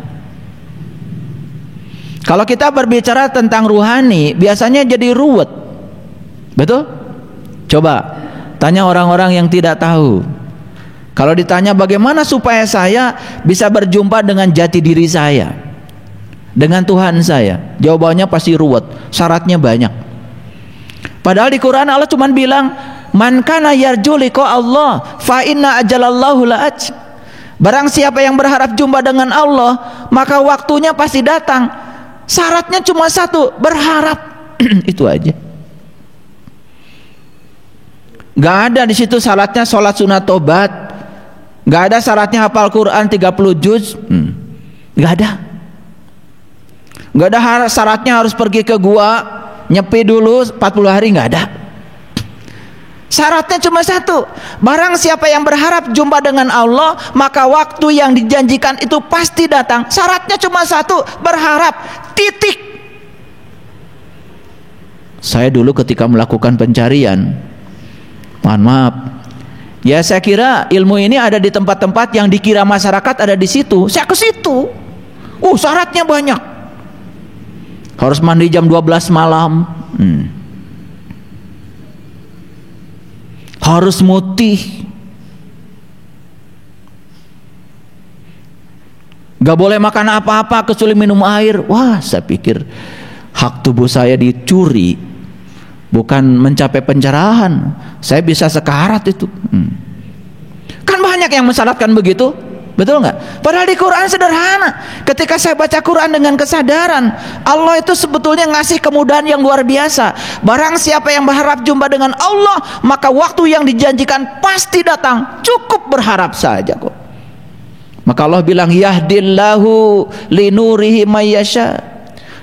Kalau kita berbicara tentang ruhani, biasanya jadi ruwet. Betul? Coba tanya orang-orang yang tidak tahu. Kalau ditanya bagaimana supaya saya bisa berjumpa dengan jati diri saya, dengan Tuhan saya, jawabannya pasti ruwet, syaratnya banyak. Padahal di Quran Allah cuma bilang, man kana yarju liqa Allah fa inna ajalallahu la'at. Barang siapa yang berharap jumpa dengan Allah, maka waktunya pasti datang. Syaratnya cuma satu, berharap. Itu aja. Gak ada di situ syaratnya sholat sunat tobat, gak ada syaratnya hafal Quran 30 juz, gak ada. Nggak ada syaratnya harus pergi ke gua nyepi dulu 40 hari, nggak ada. Syaratnya cuma satu, barang siapa yang berharap jumpa dengan Allah, maka waktu yang dijanjikan itu pasti datang. Syaratnya cuma satu, berharap, titik. Saya dulu ketika melakukan pencarian, mohon maaf, ya saya kira ilmu ini ada di tempat-tempat yang dikira masyarakat ada di situ. Saya ke situ, syaratnya banyak. Harus mandi jam 12 malam, harus mutih, gak boleh makan apa-apa kecuali minum air. Wah, saya pikir hak tubuh saya dicuri, bukan mencapai pencerahan, saya bisa sekarat itu. Kan banyak yang mensyaratkan begitu, betul nggak? Padahal di Quran sederhana. Ketika saya baca Quran dengan kesadaran, Allah itu sebetulnya ngasih kemudahan yang luar biasa. Barang siapa yang berharap jumpa dengan Allah, maka waktu yang dijanjikan pasti datang. Cukup berharap saja kok. Maka Allah bilang, yahdillahu linurihi mayyasha,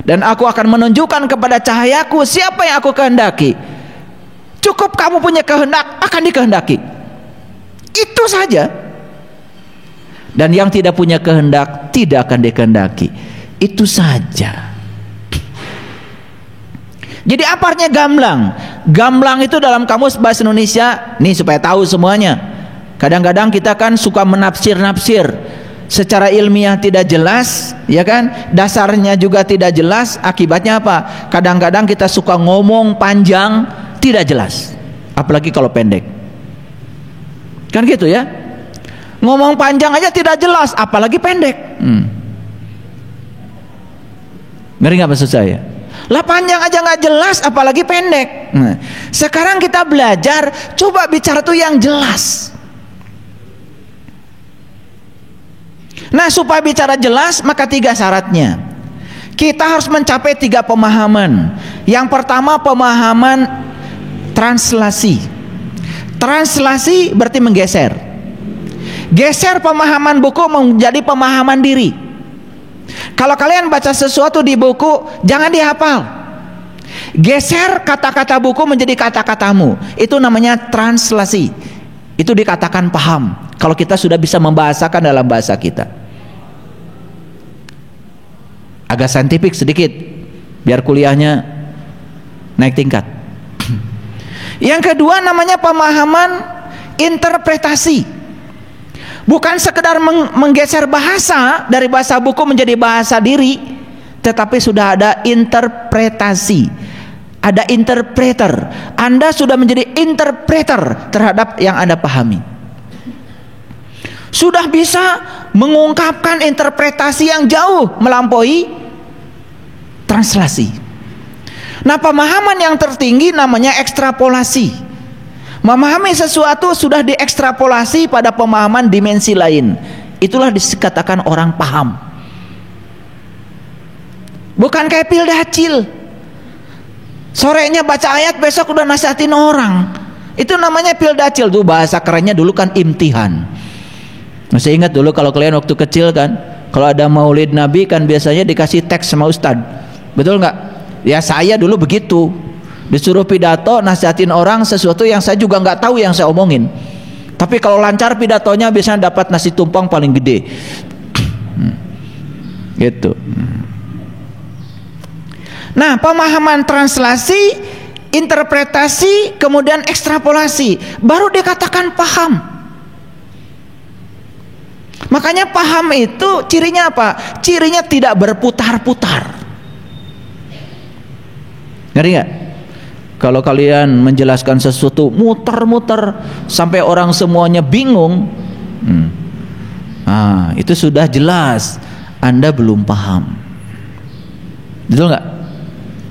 dan aku akan menunjukkan kepada cahayaku siapa yang aku kehendaki. Cukup kamu punya kehendak, akan dikehendaki. Itu saja. Dan yang tidak punya kehendak tidak akan dikehendaki. Itu saja. Jadi apa artinya gamblang? Gamblang itu dalam kamus bahasa Indonesia, nih supaya tahu semuanya. Kadang-kadang kita kan suka menafsir-nafsir secara ilmiah tidak jelas, ya kan? Dasarnya juga tidak jelas. Akibatnya apa? Kadang-kadang kita suka ngomong panjang tidak jelas, apalagi kalau pendek. Kan gitu ya? Ngomong panjang aja tidak jelas, apalagi pendek. Ngeri nggak maksud saya? Lah panjang aja nggak jelas, apalagi pendek. Sekarang kita belajar, coba bicara tuh yang jelas. Nah, supaya bicara jelas, maka 3 syaratnya. Kita harus mencapai 3 pemahaman. Yang pertama, pemahaman translasi. Translasi berarti menggeser. Geser pemahaman buku menjadi pemahaman diri. Kalau kalian baca sesuatu di buku, jangan dihafal. Geser kata-kata buku menjadi kata-katamu. Itu namanya translasi. Itu dikatakan paham. Kalau kita sudah bisa membahasakan dalam bahasa kita. Agak saintifik sedikit, biar kuliahnya naik tingkat. Yang kedua namanya pemahaman interpretasi. Bukan sekedar menggeser bahasa dari bahasa buku menjadi bahasa diri, tetapi sudah ada interpretasi, ada interpreter. Anda sudah menjadi interpreter terhadap yang Anda pahami. Sudah bisa mengungkapkan interpretasi yang jauh melampaui translasi. Nah, pemahaman yang tertinggi namanya ekstrapolasi. Memahami sesuatu sudah diekstrapolasi pada pemahaman dimensi lain. Itulah dikatakan orang paham. Bukan kayak pildacil, sorenya baca ayat, besok udah nasihatin orang. Itu namanya pildacil. Tuh bahasa kerennya dulu kan imtihan. Masih ingat dulu kalau kalian waktu kecil kan, kalau ada maulid Nabi kan biasanya dikasih teks sama ustad. Betul nggak? Ya saya dulu begitu. Disuruh pidato nasihatin orang sesuatu yang saya juga nggak tahu yang saya omongin. Tapi kalau lancar pidatonya biasanya dapat nasi tumpeng paling gede. Gitu. Nah, pemahaman translasi, interpretasi, kemudian ekstrapolasi, baru dikatakan paham. Makanya paham itu cirinya apa? Cirinya tidak berputar-putar. Ngeri nggak? Kalau kalian menjelaskan sesuatu muter-muter sampai orang semuanya bingung, itu sudah jelas Anda belum paham. Betul nggak?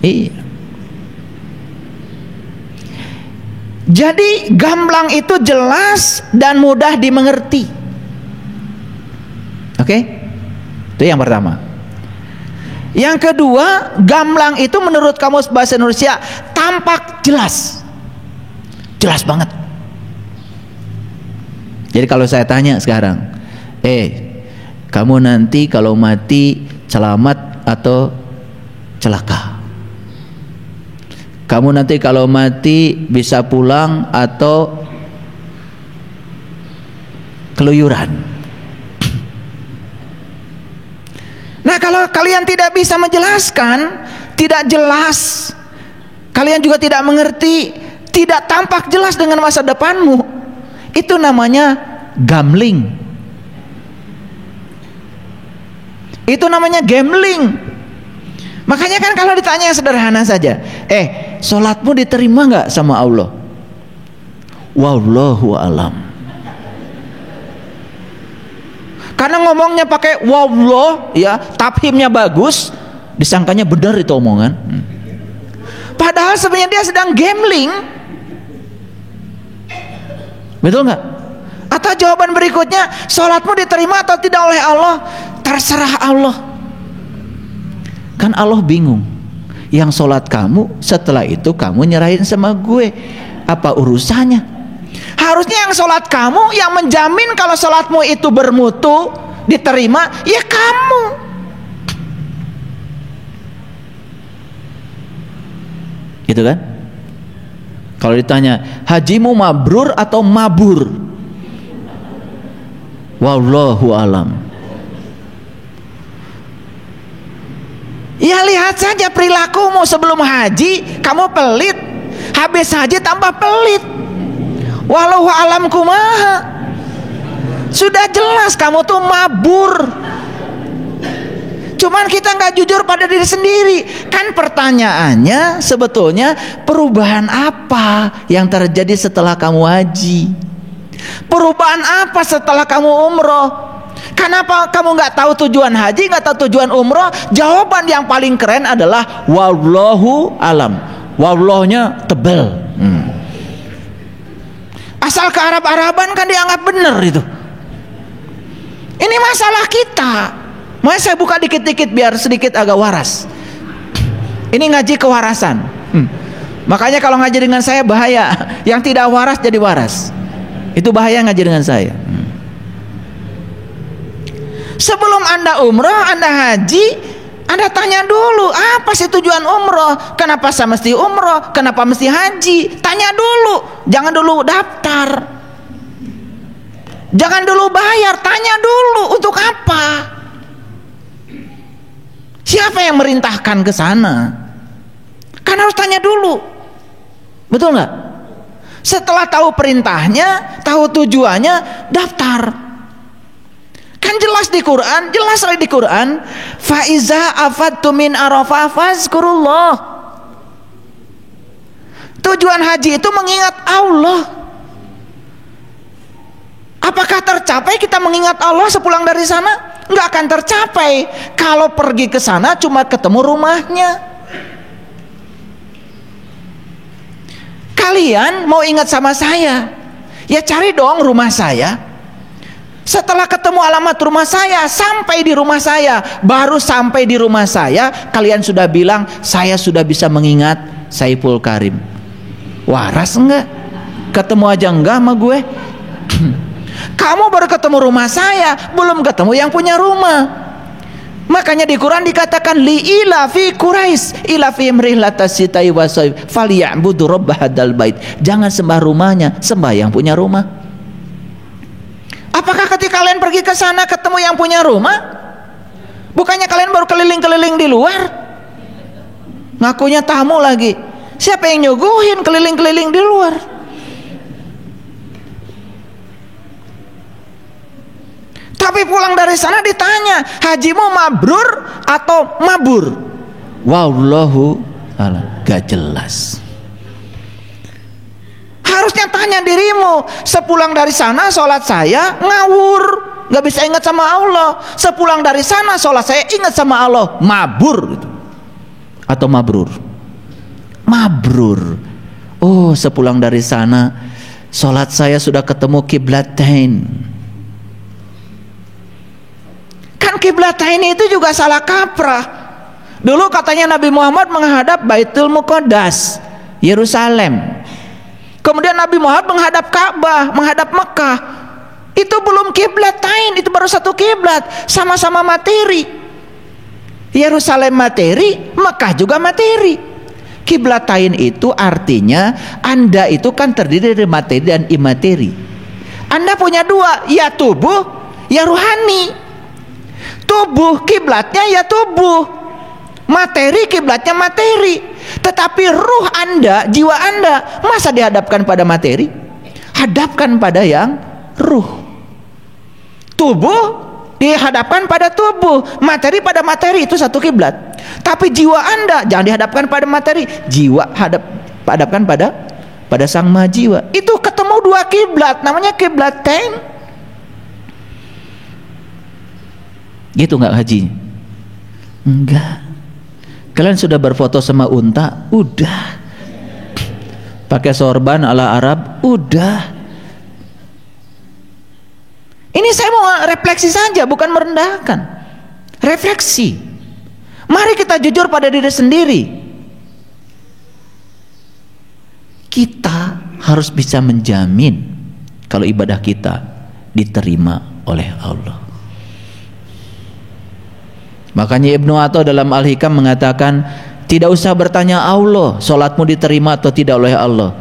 Iya. Jadi gamblang itu jelas dan mudah dimengerti. Oke? Itu yang pertama. Yang kedua, gamblang itu menurut kamus bahasa Indonesia tampak jelas. Jelas banget. Jadi kalau saya tanya sekarang, kamu nanti kalau mati selamat atau celaka. Kamu nanti kalau mati bisa pulang atau keluyuran. Nah, kalau kalian tidak bisa menjelaskan, tidak jelas, kalian juga tidak mengerti, tidak tampak jelas dengan masa depanmu, itu namanya gambling. Itu namanya gambling. Makanya kan kalau ditanya yang sederhana saja, sholatmu diterima nggak sama Allah? Wallahu alam. Karena ngomongnya pakai wallah, ya, tafhimnya bagus, disangkanya benar itu omongan. Padahal sebenarnya dia sedang gambling. Betul nggak? Atau jawaban berikutnya, sholatmu diterima atau tidak oleh Allah? Terserah Allah. Kan Allah bingung. Yang sholat kamu, setelah itu kamu nyerahin sama gue. Apa urusannya? Harusnya yang sholat kamu, yang menjamin kalau sholatmu itu bermutu, diterima, ya kamu. Gitu kan? Kalau ditanya, hajimu mabrur atau mabur? Wallahu alam. Ya lihat saja perilakumu sebelum haji, kamu pelit. Habis haji tambah pelit. Wallahu alam kumaha. Sudah jelas kamu tuh mabur. Cuman kita nggak jujur pada diri sendiri. Kan pertanyaannya sebetulnya perubahan apa yang terjadi setelah kamu haji? Perubahan apa setelah kamu umroh? Kenapa kamu nggak tahu tujuan haji, nggak tahu tujuan umroh? Jawaban yang paling keren adalah wallahu alam. Wallahnya tebel. Asal ke Arab-Araban kan dianggap benar itu. Ini masalah kita. Makanya saya buka dikit-dikit biar sedikit agak waras. Ini ngaji kewarasan. Makanya kalau ngaji dengan saya bahaya. Yang tidak waras jadi waras. Itu bahaya ngaji dengan saya. Sebelum Anda umroh, Anda haji, Anda tanya dulu, apa sih tujuan umroh? Kenapa saya mesti umroh? Kenapa mesti haji? Tanya dulu. Jangan dulu daftar. Jangan dulu bayar, tanya dulu untuk apa? Siapa yang merintahkan ke sana? Kan harus tanya dulu. Betul nggak? Setelah tahu perintahnya, tahu tujuannya, daftar. Kan jelas di Quran, jelas sekali di Quran, fa iza afattum min arafah fazkurullah. Tujuan haji itu mengingat Allah. Apakah tercapai kita mengingat Allah sepulang dari sana? Nggak akan tercapai. Kalau pergi ke sana cuma ketemu rumahnya. Kalian mau ingat sama saya, ya cari dong rumah saya. Setelah ketemu alamat rumah saya, sampai di rumah saya, baru sampai di rumah saya, kalian sudah bilang saya sudah bisa mengingat Saiful Karim. Waras enggak? Ketemu aja enggak sama gue? Kamu baru ketemu rumah saya, belum ketemu yang punya rumah. Makanya di Quran dikatakan li ila fi Quraisy ila fi imrihlatasyita'i wasaif falyabudu rabb hadzal bait. Jangan sembah rumahnya, sembah yang punya rumah. Apakah ketika kalian pergi ke sana ketemu yang punya rumah? Bukannya kalian baru keliling-keliling di luar? Ngakunya tamu lagi. Siapa yang nyuguhin keliling-keliling di luar? Tapi pulang dari sana ditanya, hajimu mabrur atau mabur? Wallahu a'lam. Gak jelas. Harusnya tanya dirimu, sepulang dari sana sholat saya ngawur, gak bisa ingat sama Allah. Sepulang dari sana sholat saya ingat sama Allah, mabur gitu. Atau mabrur? Mabrur. Oh, sepulang dari sana sholat saya sudah ketemu kiblatain. Kan kiblatain itu juga salah kaprah. Dulu katanya Nabi Muhammad menghadap Baitul Muqaddas, Yerusalem. Kemudian Nabi Muhammad menghadap Ka'bah, menghadap Mekah. Itu belum kiblatain, itu baru satu kiblat, sama-sama materi. Yerusalem materi, Mekah juga materi. Kiblatain itu artinya Anda itu kan terdiri dari materi dan imateri. Anda punya dua, ya tubuh, ya ruhani. Tubuh kiblatnya ya tubuh, materi kiblatnya materi. Tetapi ruh Anda, jiwa Anda, masa dihadapkan pada materi? Hadapkan pada yang ruh. Tubuh dihadapkan pada tubuh, materi pada materi, itu satu kiblat. Tapi jiwa Anda jangan dihadapkan pada materi, jiwa hadapkan pada sang maha jiwa. Itu ketemu dua kiblat, namanya kiblatain. Gitu nggak haji? Enggak. Kalian sudah berfoto sama unta? Udah. Pakai sorban ala Arab? Udah. Ini saya mau refleksi saja, bukan merendahkan. Refleksi. Mari kita jujur pada diri sendiri. Kita harus bisa menjamin kalau ibadah kita diterima oleh Allah. Makanya Ibnu Atha dalam Al-Hikam mengatakan, tidak usah bertanya Allah solatmu diterima atau tidak oleh Allah.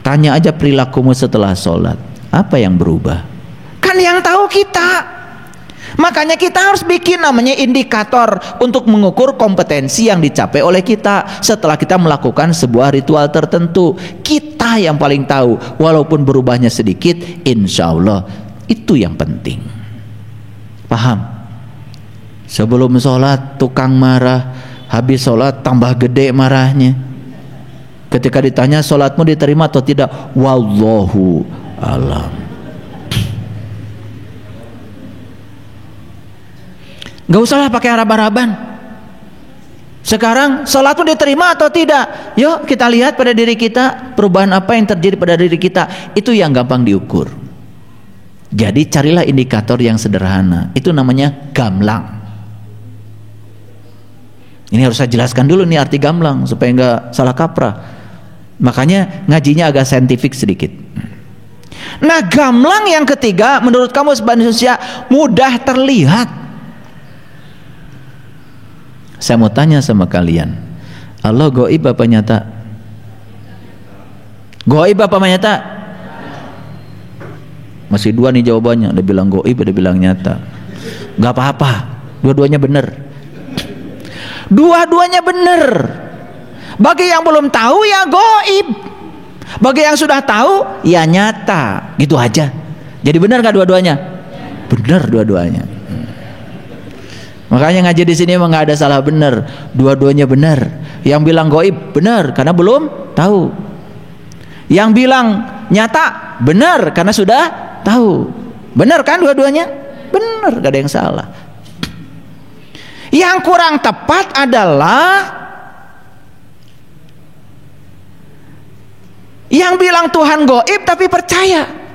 Tanya aja perilakumu setelah solat, apa yang berubah? Kan yang tahu kita. Makanya kita harus bikin namanya indikator untuk mengukur kompetensi yang dicapai oleh kita setelah kita melakukan sebuah ritual tertentu. Kita yang paling tahu, walaupun berubahnya sedikit, insya Allah itu yang penting. Paham? Sebelum sholat tukang marah, habis sholat tambah gede marahnya. Ketika ditanya sholatmu diterima atau tidak, wallahu alam. Gak usahlah pakai harap-harapan. Sekarang sholatmu diterima atau tidak? Yuk kita lihat pada diri kita, perubahan apa yang terjadi pada diri kita. Itu yang gampang diukur. Jadi carilah indikator yang sederhana. Itu namanya gamlang. Ini harus saya jelaskan dulu nih arti gamlang supaya nggak salah kaprah. Makanya ngajinya agak saintifik sedikit. Nah, gamlang yang ketiga menurut kamu sebagai manusia mudah terlihat. Saya mau tanya sama kalian, Allah goib apa nyata? Goib apa nyata? Masih dua nih jawabannya. Ada bilang goib, ada bilang nyata. Gak apa-apa, dua-duanya benar. Dua-duanya benar. Bagi yang belum tahu ya goib, bagi yang sudah tahu ya nyata. Gitu aja. Jadi benar gak dua-duanya? Benar dua-duanya. Makanya ngaji di sini emang nggak ada salah benar, dua-duanya benar. Yang bilang goib benar karena belum tahu. Yang bilang nyata benar karena sudah tahu. Benar kan dua-duanya? Benar, gak ada yang salah. Yang kurang tepat adalah yang bilang Tuhan goib tapi percaya.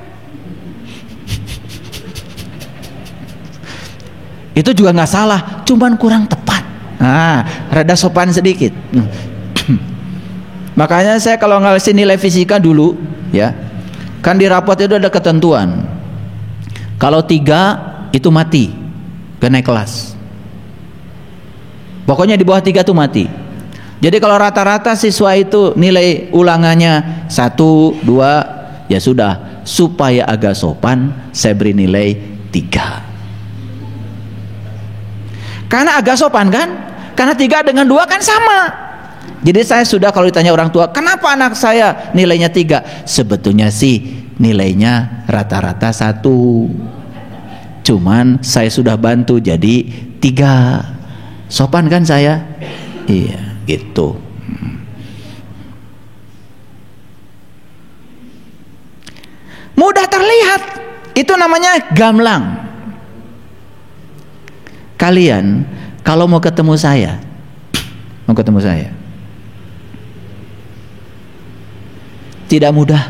Itu juga nggak salah, cuman kurang tepat. Nah, rada sopan sedikit. Makanya saya kalau ngasih nilai fisika dulu, ya, kan di rapot itu ada ketentuan. Kalau 3 itu mati, gak naik kelas. Pokoknya di bawah 3 itu mati. Jadi kalau rata-rata siswa itu nilai ulangannya 1, 2, ya sudah. Supaya agak sopan, saya beri nilai 3. Karena agak sopan kan? Karena 3 dengan 2 kan sama. Jadi saya sudah kalau ditanya orang tua, kenapa anak saya nilainya 3? Sebetulnya sih nilainya rata-rata 1. Cuman saya sudah bantu jadi 3. Sopan kan saya? Iya, gitu. Mudah terlihat. Itu namanya gamlang. Kalian kalau mau ketemu saya, tidak mudah.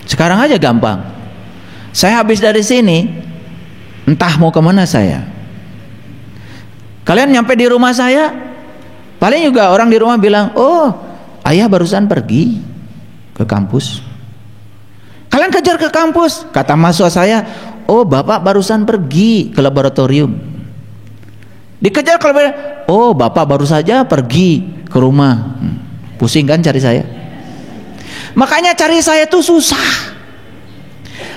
Sekarang aja gampang. Saya habis dari sini, entah mau kemana saya. Kalian nyampe di rumah saya, paling juga orang di rumah bilang, oh ayah barusan pergi ke kampus. Kalian kejar ke kampus, kata mahasiswa saya, oh bapak barusan pergi ke laboratorium. Dikejar kalau oh bapak baru saja pergi ke rumah. Pusing kan cari saya. Makanya cari saya itu susah.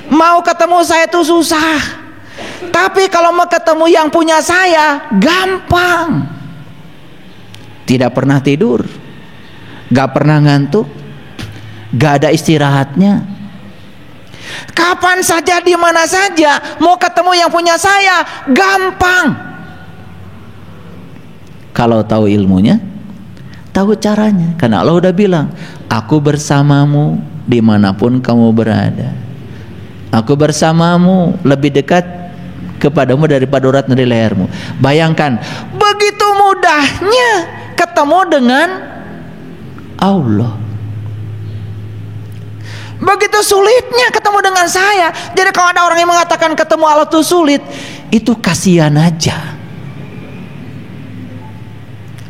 Mau ketemu saya itu susah. Tapi kalau mau ketemu yang punya saya gampang. Tidak pernah tidur, gak pernah ngantuk, gak ada istirahatnya. Kapan saja, di mana saja, mau ketemu yang punya saya gampang. Kalau tahu ilmunya, tahu caranya. Karena Allah udah bilang, aku bersamamu dimanapun kamu berada. Aku bersamamu, lebih dekat kepadamu daripada urat nadi lehermu. Bayangkan, begitu mudahnya ketemu dengan Allah. Begitu sulitnya ketemu dengan saya. Jadi kalau ada orang yang mengatakan ketemu Allah itu sulit, itu kasihan aja.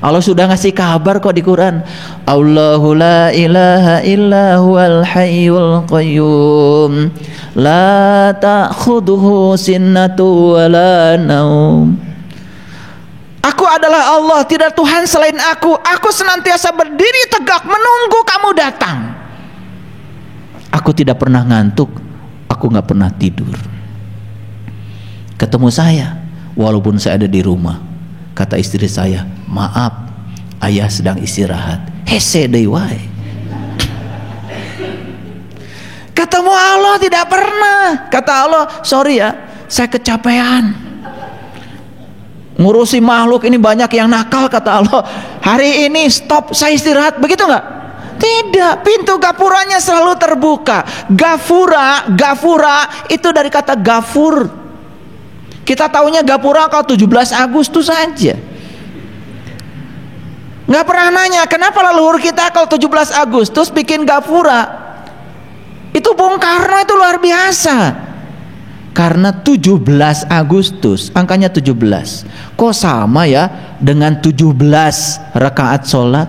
Allah sudah ngasih kabar kok di Quran. Allahu la ilaha illa huwal hayyul qayyum la ta'khudhuhu sinnatu wa la naum. Aku adalah Allah, tidak Tuhan selain aku. Aku senantiasa berdiri tegak menunggu kamu datang. Aku tidak pernah ngantuk, aku nggak pernah tidur. Ketemu saya walaupun saya ada di rumah. Kata istri saya, maaf, ayah sedang istirahat. Hese deui wae. Ketemu Allah tidak pernah. Kata Allah, sorry ya, saya kecapean. Ngurusi makhluk ini banyak yang nakal, kata Allah. Hari ini stop, saya istirahat. Begitu nggak? Tidak, pintu gapuranya selalu terbuka. Gafura itu dari kata gafur. Kita taunya gapura kalau 17 Agustus saja. Nggak pernah nanya kenapa leluhur kita kalau 17 Agustus bikin gapura. Itu Bung Karno itu luar biasa. Karena 17 Agustus, angkanya 17. Kok sama ya dengan 17 rakaat sholat?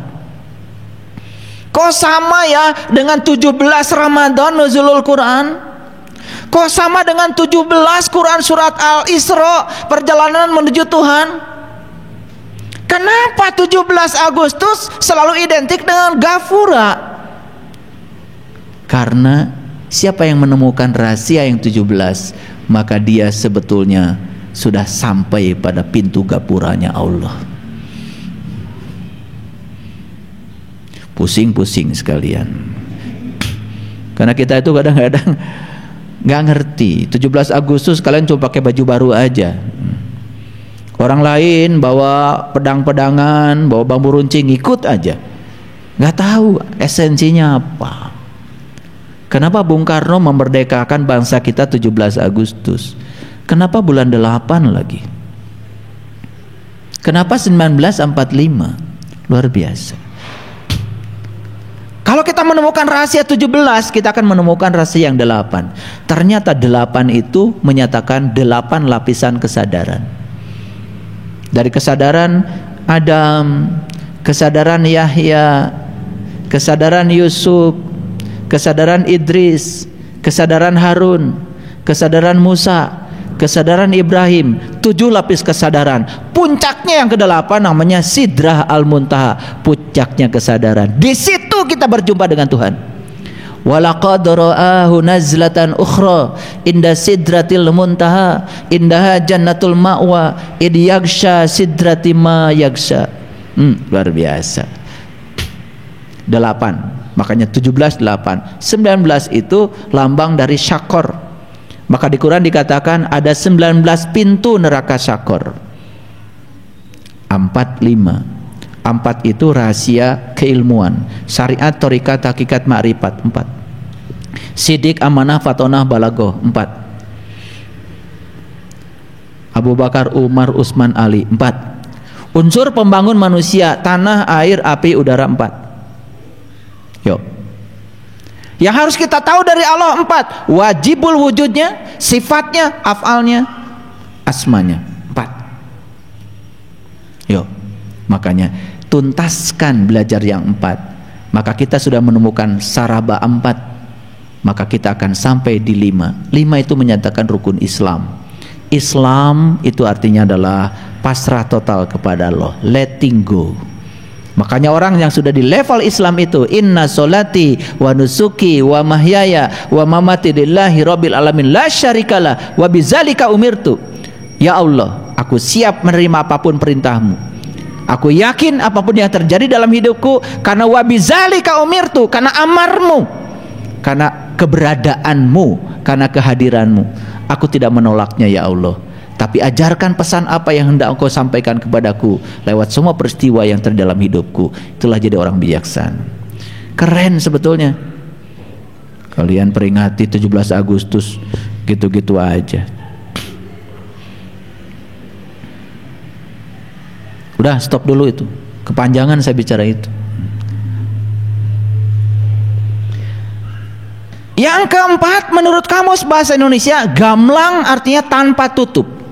Kok sama ya dengan 17 Ramadan nuzulul Quran? Kok sama dengan 17 Quran surat Al-Isra, perjalanan menuju Tuhan? Kenapa 17 Agustus selalu identik dengan Gafura? Karena siapa yang menemukan rahasia yang 17, maka dia sebetulnya sudah sampai pada pintu gapuranya Allah. Pusing-pusing sekalian. Karena kita itu kadang-kadang nggak ngerti. 17 Agustus kalian coba pakai baju baru aja. Orang lain bawa pedang-pedangan, bawa bambu runcing, ikut aja. Nggak tahu esensinya apa. Kenapa Bung Karno memerdekakan bangsa kita 17 Agustus? Kenapa bulan 8 lagi? Kenapa 1945? Luar biasa. Kalau kita menemukan rahasia 17, kita akan menemukan rahasia yang 8. Ternyata 8 itu menyatakan 8 lapisan kesadaran. Dari kesadaran Adam, kesadaran Yahya, kesadaran Yusuf, kesadaran Idris, kesadaran Harun, kesadaran Musa, kesadaran Ibrahim. 7 lapis kesadaran. Puncaknya yang ke-8 namanya Sidrah Al-Muntaha, puncaknya kesadaran. Di situ kita berjumpa dengan Tuhan. Walaqad ra'ahu nazlatan ukhra inda sidratil muntaha indaha jannatul ma'wa id yaghsha sidrati ma yaghsha. Luar biasa. 8, makanya 17 8. 19 itu lambang dari syakor. Maka di Quran dikatakan ada 19 pintu neraka syakor. 4 5. 4 itu rahasia keilmuan, syariat, thariqat, hakikat, ma'rifat. 4. Sidik, amanah, fatonah, balagoh. 4. Abu Bakar, Umar, Utsman, Ali. 4. Unsur pembangun manusia, tanah, air, api, udara. 4. Yuk. Yang harus kita tahu dari Allah 4. Wajibul wujudnya, sifatnya, afalnya, asmanya. 4. Yuk. Makanya tuntaskan belajar yang 4. Maka kita sudah menemukan saraba 4. Maka kita akan sampai di 5. 5 itu menyatakan rukun Islam. Islam itu artinya adalah pasrah total kepada Allah, letting go. Makanya orang yang sudah di level Islam itu, inna solati wa nusuki wa mahyaya wa mamati lillahi rabbil alamin la syarikalah wa bizalika umirtu. Ya Allah, aku siap menerima apapun perintahmu. Aku yakin apapun yang terjadi dalam hidupku karena wa bizalika umirtu, karena amarmu, karena keberadaanmu, karena kehadiranmu. Aku tidak menolaknya ya Allah. Tapi ajarkan pesan apa yang hendak engkau sampaikan kepadaku lewat semua peristiwa yang terjadi dalam hidupku. Itulah jadi orang bijaksana. Keren sebetulnya. Kalian peringati 17 Agustus gitu-gitu aja. Udah, stop dulu itu. Kepanjangan saya bicara itu. Yang keempat, menurut Kamus Bahasa Indonesia, gamlang artinya tanpa tutup.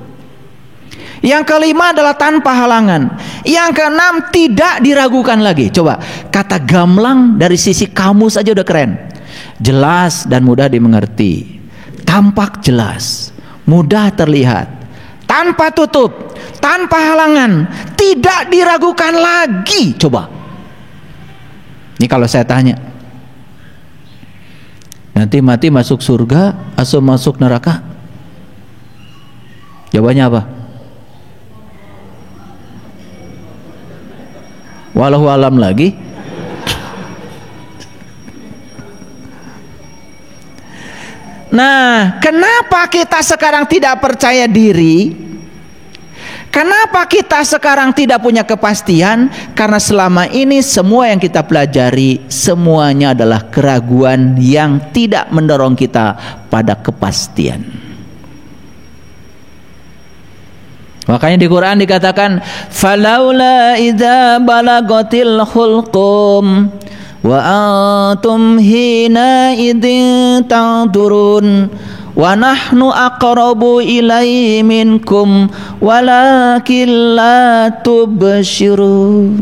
Yang kelima adalah tanpa halangan. Yang keenam, tidak diragukan lagi. Coba, kata gamlang dari sisi kamus aja udah keren. Jelas dan mudah dimengerti, tampak jelas, mudah terlihat, tanpa tutup, tanpa halangan, tidak diragukan lagi. Coba, ini kalau saya tanya, nanti mati masuk surga atau masuk neraka? Jawabannya apa? Walau alam lagi. Nah, kenapa kita sekarang tidak percaya diri? Kenapa kita sekarang tidak punya kepastian? Karena selama ini semua yang kita pelajari semuanya adalah keraguan yang tidak mendorong kita pada kepastian. Makanya di Quran dikatakan falaula idza balagatil hulqum wa antum hina idzin tanzurun wa nahnu aqrabu ilaihi minkum walakin la tubsyirun.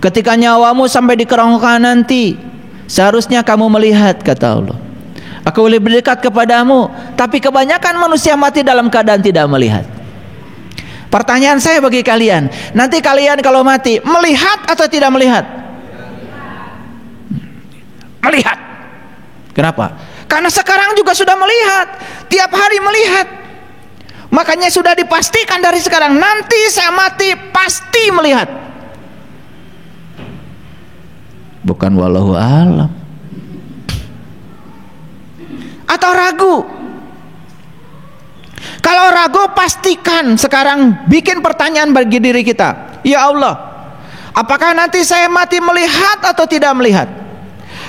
Ketika nyawamu sampai di kerongkongan nanti, seharusnya kamu melihat, kata Allah. Aku lebih dekat kepadamu, tapi kebanyakan manusia mati dalam keadaan tidak melihat. Pertanyaan saya bagi kalian, nanti kalian kalau mati melihat atau tidak melihat? Melihat. Kenapa? Karena sekarang juga sudah melihat, tiap hari melihat. Makanya sudah dipastikan dari sekarang, nanti saya mati pasti melihat. Bukan wallahu alam. Atau ragu? Kalau ragu, pastikan sekarang bikin pertanyaan bagi diri kita. Ya Allah, apakah nanti saya mati melihat atau tidak melihat?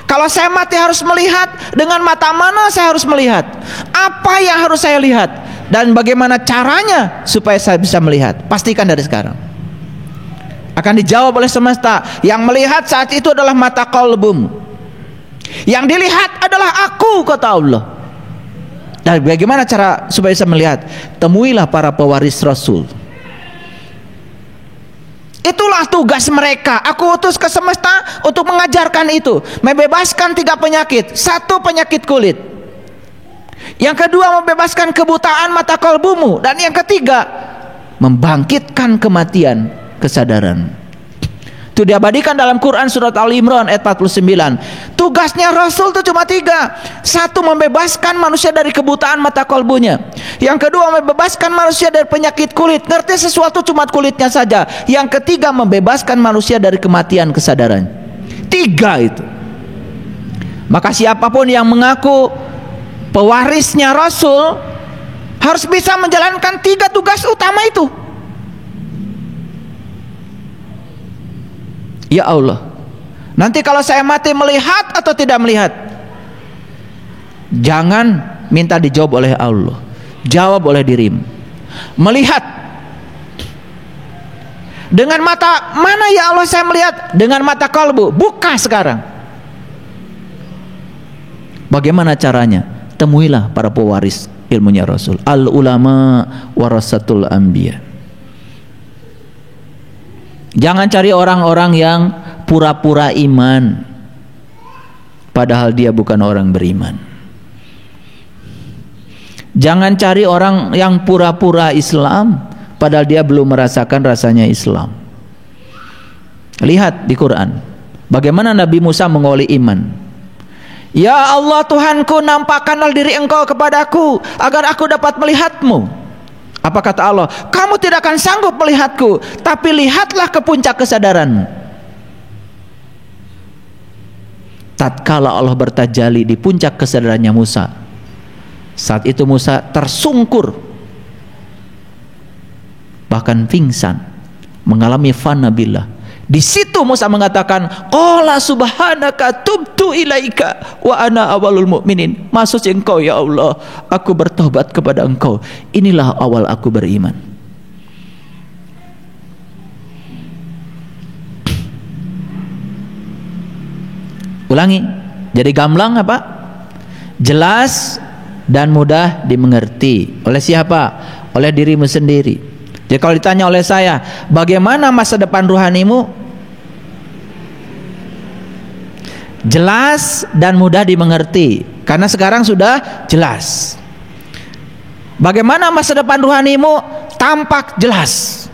Kalau saya mati harus melihat, dengan mata mana saya harus melihat? Apa yang harus saya lihat? Dan bagaimana caranya supaya saya bisa melihat? Pastikan dari sekarang. Akan dijawab oleh semesta. Yang melihat saat itu adalah mata qalbumu. Yang dilihat adalah aku, kata Allah. Dan bagaimana cara supaya bisa melihat? Temuilah para pewaris Rasul. Itulah tugas mereka. Aku utus ke semesta untuk mengajarkan itu. Membebaskan 3 penyakit. 1 penyakit kulit. Yang kedua, membebaskan kebutaan mata kalbumu. Dan yang ketiga, membangkitkan kematian kesadaran. Itu diabadikan dalam Quran surat Al-Imran ayat 49. Tugasnya Rasul itu cuma 3. 1, membebaskan manusia dari kebutaan mata kalbunya. Yang kedua, membebaskan manusia dari penyakit kulit. Ngerti sesuatu cuma kulitnya saja. Yang ketiga, membebaskan manusia dari kematian kesadaran. 3 itu. Maka siapapun yang mengaku pewarisnya Rasul harus bisa menjalankan 3 tugas utama itu. Ya Allah, nanti kalau saya mati melihat atau tidak melihat? Jangan minta dijawab oleh Allah, jawab oleh dirimu. Melihat. Dengan mata mana ya Allah saya melihat? Dengan mata kalbu. Buka sekarang. Bagaimana caranya? Temuilah para pewaris ilmunya Rasul. Al ulama warasatul anbiya. Jangan cari orang-orang yang pura-pura iman padahal dia bukan orang beriman. Jangan cari orang yang pura-pura Islam padahal dia belum merasakan rasanya Islam. Lihat di Quran bagaimana Nabi Musa mengoli iman. Ya Allah Tuhanku, nampakkanlah diri Engkau kepadaku agar aku dapat melihatmu. Apa kata Allah? Kamu tidak akan sanggup melihatku, tapi lihatlah ke puncak kesadaranmu. Tatkala Allah bertajalli di puncak kesadarannya Musa, saat itu Musa tersungkur, bahkan pingsan, mengalami fana billah. Di situ Musa mengatakan, qala subhanaka tubtu ilaika wa ana awalul mu'minin. Maksudnya Engkau ya Allah, aku bertobat kepada Engkau, inilah awal aku beriman. Ulangi, jadi gamblang apa? Jelas dan mudah dimengerti. Oleh siapa? Oleh dirimu sendiri. Jadi kalau ditanya oleh saya, bagaimana masa depan ruhanimu? Jelas dan mudah dimengerti, karena sekarang sudah jelas. Bagaimana masa depan ruhanimu? Tampak jelas.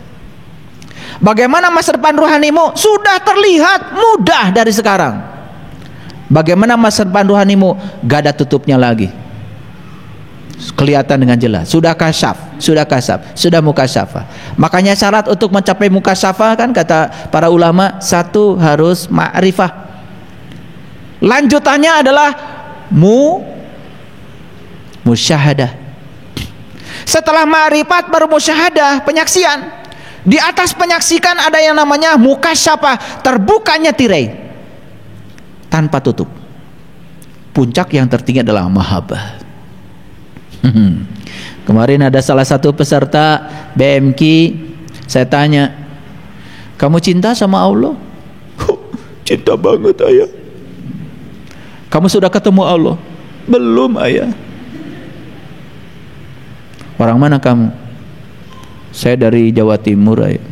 Bagaimana masa depan ruhanimu? Sudah terlihat mudah dari sekarang. Bagaimana masa depan ruhanimu? Gak ada tutupnya lagi, kelihatan dengan jelas. Sudah kasyaf, sudah mukasyafah. Makanya syarat untuk mencapai mukasyafah kan kata para ulama, satu harus ma'rifah. Lanjutannya adalah musyahadah. Setelah ma'rifat baru musyahadah, penyaksian. Di atas penyaksikan ada yang namanya mukasyafah, terbukanya tirai tanpa tutup. Puncak yang tertinggi adalah mahabbah. Kemarin ada salah satu peserta BMK, saya tanya, kamu cinta sama Allah? Cinta banget ayah. Kamu sudah ketemu Allah? Belum ayah. Orang mana kamu? Saya dari Jawa Timur ayah.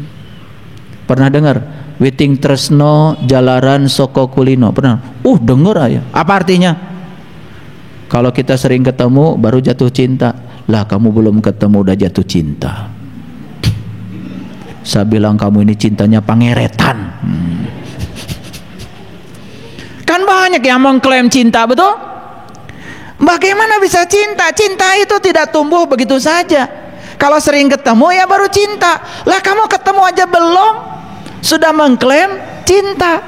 Pernah dengar Witing Tresno Jalaran Soko Kulino? Pernah? Dengar ayah. Apa artinya? Kalau kita sering ketemu baru jatuh cinta. Lah kamu belum ketemu udah jatuh cinta. Saya bilang kamu ini cintanya pangeretan. Kan banyak yang mengklaim cinta, betul? Bagaimana bisa cinta? Cinta itu tidak tumbuh begitu saja. Kalau sering ketemu ya baru cinta. Lah kamu ketemu aja belum sudah mengklaim cinta.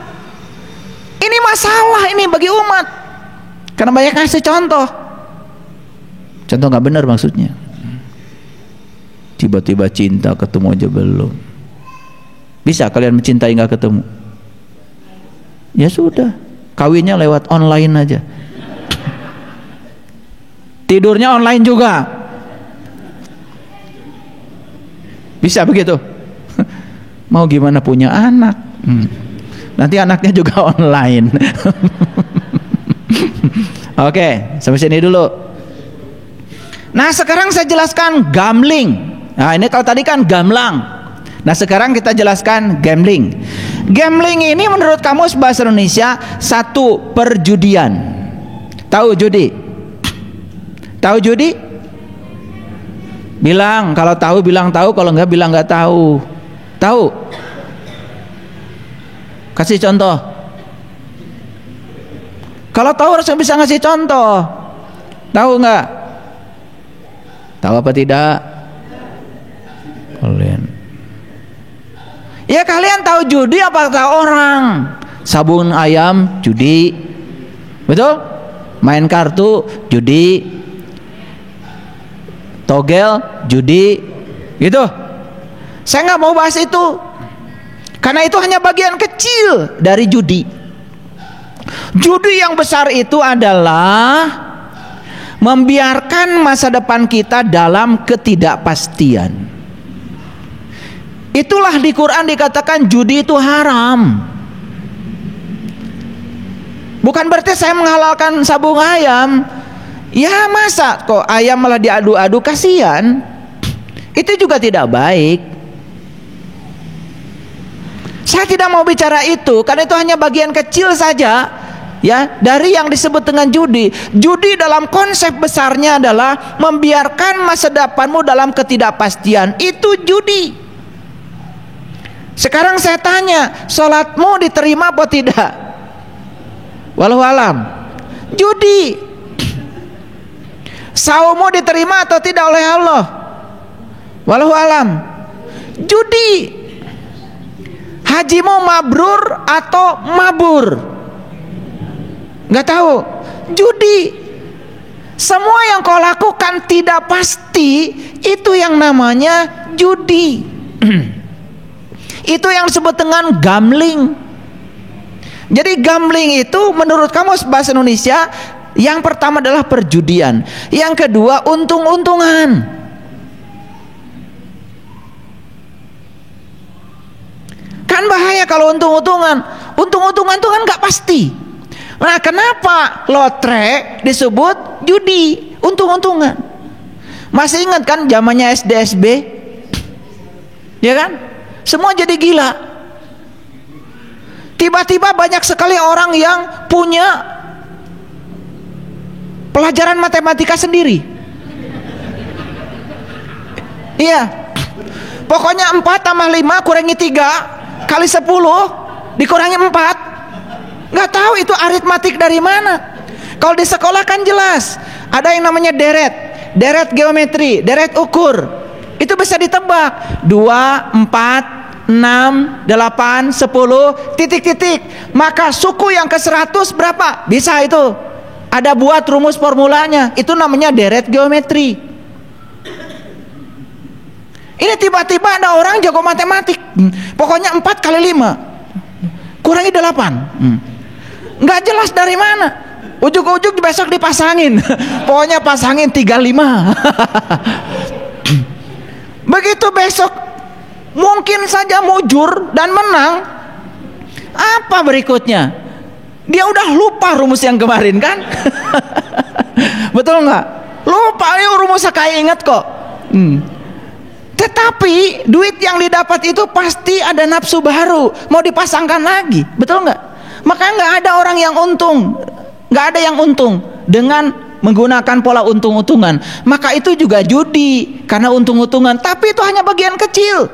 Ini masalah ini bagi umat. Karena banyak ngasih contoh. Contoh nggak benar maksudnya. Tiba-tiba cinta ketemu aja belum. Bisa kalian mencintai nggak ketemu? Ya sudah, kawinnya lewat online aja. Tidurnya online juga. Bisa begitu? Mau gimana punya anak? Nanti anaknya juga online. Oke, sampai sini dulu. Nah sekarang saya jelaskan gambling. Nah ini kalau tadi kan gamblang. Nah sekarang kita jelaskan gambling. Gambling ini menurut kamus bahasa Indonesia satu perjudian. Tahu judi? Tahu judi? Bilang, kalau tahu bilang tahu, kalau enggak bilang enggak tahu. Tahu? Kasih contoh. Kalau tahu harus bisa ngasih contoh. Tahu enggak? Tahu apa tidak? Kalian. Ya kalian tahu judi apa tahu orang? Sabun ayam judi. Betul? Main kartu judi. Togel judi. Gitu. Saya nggak mau bahas itu. Karena itu hanya bagian kecil dari judi. Judi yang besar itu adalah membiarkan masa depan kita dalam ketidakpastian. Itulah di Quran dikatakan judi itu haram. Bukan berarti saya menghalalkan sabung ayam. Ya masa kok ayam malah diadu-adu, kasihan. Itu juga tidak baik. Saya tidak mau bicara itu karena itu hanya bagian kecil saja ya dari yang disebut dengan judi. Judi dalam konsep besarnya adalah membiarkan masa depanmu dalam ketidakpastian. Itu judi. Sekarang saya tanya, sholatmu diterima atau tidak? Wallahu alam. Judi. Saummu diterima atau tidak oleh Allah? Wallahu alam. Judi. Hajimu mabrur atau mabur? Nggak tahu. Judi. Semua yang kau lakukan tidak pasti, itu yang namanya judi. Itu yang disebut dengan gambling. Jadi gambling itu menurut kamus bahasa Indonesia, yang pertama adalah perjudian, yang kedua untung-untungan. Kan bahaya kalau untung-untungan. Untung-untungan itu kan nggak pasti. Nah, kenapa lotre disebut judi, untung-untungan? Masih ingat kan zamannya SDSB? Ya kan? Semua jadi gila. Tiba-tiba banyak sekali orang yang punya pelajaran matematika sendiri. Iya. Pokoknya 4 tambah 5 kurangi 3 kali 10 dikurangi 4. Nggak tahu itu aritmatik dari mana. Kalau di sekolah kan jelas. Ada yang namanya deret geometri, deret ukur. Itu bisa ditebak. 2, 4, 6, 8, 10, titik-titik. Maka suku yang ke 100 berapa? Bisa itu. Ada buat rumus formulanya. Itu namanya deret geometri. Ini tiba-tiba ada orang jago matematik. Pokoknya 4 kali 5 kurangi 8. Nggak jelas dari mana. Ujuk-ujuk besok dipasangin. Pokoknya pasangin 35. Begitu besok mungkin saja mujur dan menang. Apa berikutnya? Dia udah lupa rumus yang kemarin kan? Betul nggak? Lupa, ayo rumusnya kayak inget kok. Tetapi duit yang didapat itu pasti ada nafsu baru, mau dipasangkan lagi, betul nggak? Maka nggak ada orang yang untung, nggak ada yang untung dengan menggunakan pola untung-untungan. Maka itu juga judi karena untung-untungan. Tapi itu hanya bagian kecil.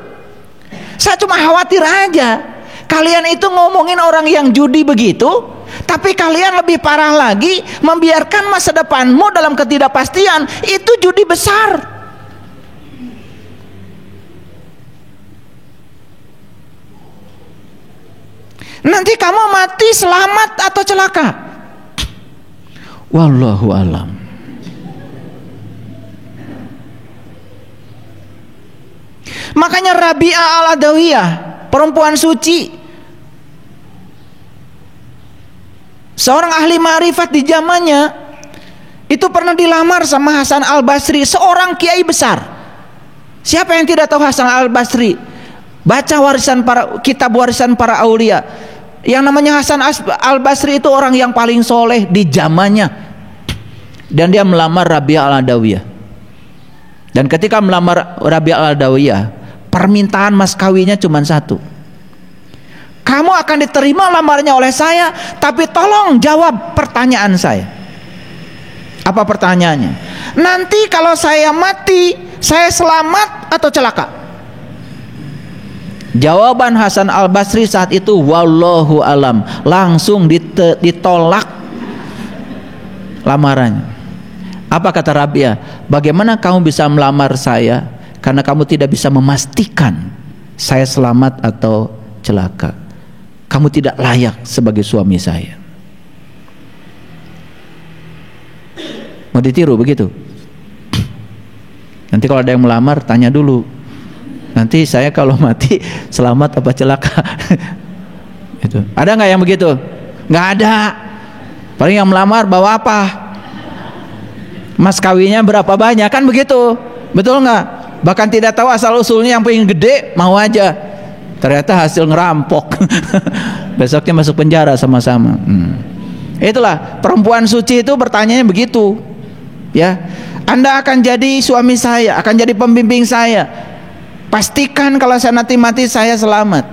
Saya cuma khawatir aja, kalian itu ngomongin orang yang judi begitu. Tapi kalian lebih parah lagi, membiarkan masa depanmu dalam ketidakpastian. Itu judi besar. Nanti kamu mati selamat atau celaka? Wallahu alam. Makanya Rabi'ah al-Adawiyah, perempuan suci, seorang ahli ma'rifat di zamannya, itu pernah dilamar sama Hasan al-Basri, seorang kiai besar. Siapa yang tidak tahu Hasan al-Basri? Baca kitab warisan para aulia. Yang namanya Hasan al-Basri itu orang yang paling soleh di zamannya. Dan dia melamar Rabi'ah al-Adawiyah. Dan ketika melamar Rabi'ah al-Adawiyah, permintaan mas kawinnya cuma satu. Kamu akan diterima lamarnya oleh saya, tapi tolong jawab pertanyaan saya. Apa pertanyaannya? Nanti kalau saya mati, saya selamat atau celaka? Jawaban Hasan al-Basri saat itu, wallahu alam, langsung ditolak lamarannya. Apa kata Rabi'ah? Bagaimana kamu bisa melamar saya karena kamu tidak bisa memastikan saya selamat atau celaka? Kamu tidak layak sebagai suami saya. Mau ditiru begitu? Nanti kalau ada yang melamar, tanya dulu. Nanti saya kalau mati selamat apa celaka? Itu. Ada nggak yang begitu? Nggak ada. Paling yang melamar bawa apa? Mas kawinnya berapa banyak, kan begitu? Betul nggak? Bahkan tidak tahu asal usulnya, yang pengen gede mau aja. Ternyata hasil ngerampok. Besoknya masuk penjara sama-sama. Itulah perempuan suci itu bertanyanya begitu. Ya, Anda akan jadi suami saya, akan jadi pembimbing saya. Pastikan kalau saya nanti mati saya selamat.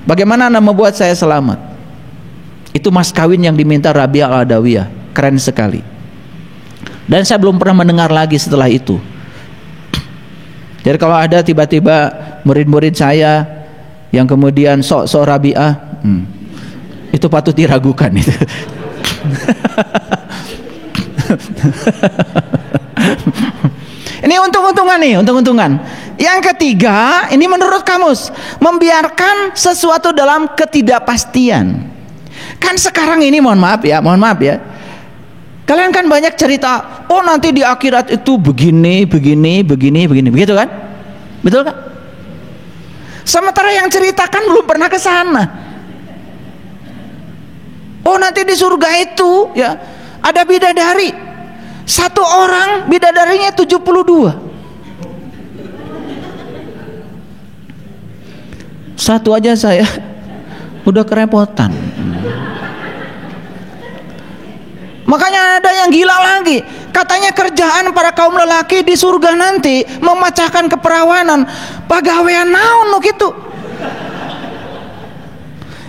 Bagaimana Anda membuat saya selamat? Itu mas kawin yang diminta Rabi'ah al-Adawiyah. Keren sekali. Dan saya belum pernah mendengar lagi setelah itu. Jadi kalau ada tiba-tiba murid-murid saya yang kemudian sok-sok Rabi'ah, itu patut diragukan itu. Ini untung-untungan. Yang ketiga, ini menurut kamus, membiarkan sesuatu dalam ketidakpastian. Kan sekarang ini mohon maaf ya. Kalian kan banyak cerita, oh nanti di akhirat itu begini, begitu kan? Betul kan? Sementara yang ceritakan belum pernah ke sana. Oh nanti di surga itu ya ada bidadari. Satu orang bidadarinya 72. Satu aja saya udah kerepotan. Makanya ada yang gila lagi. Katanya kerjaan para kaum lelaki di surga nanti memecahkan keperawanan. Pagawean naon nu kitu?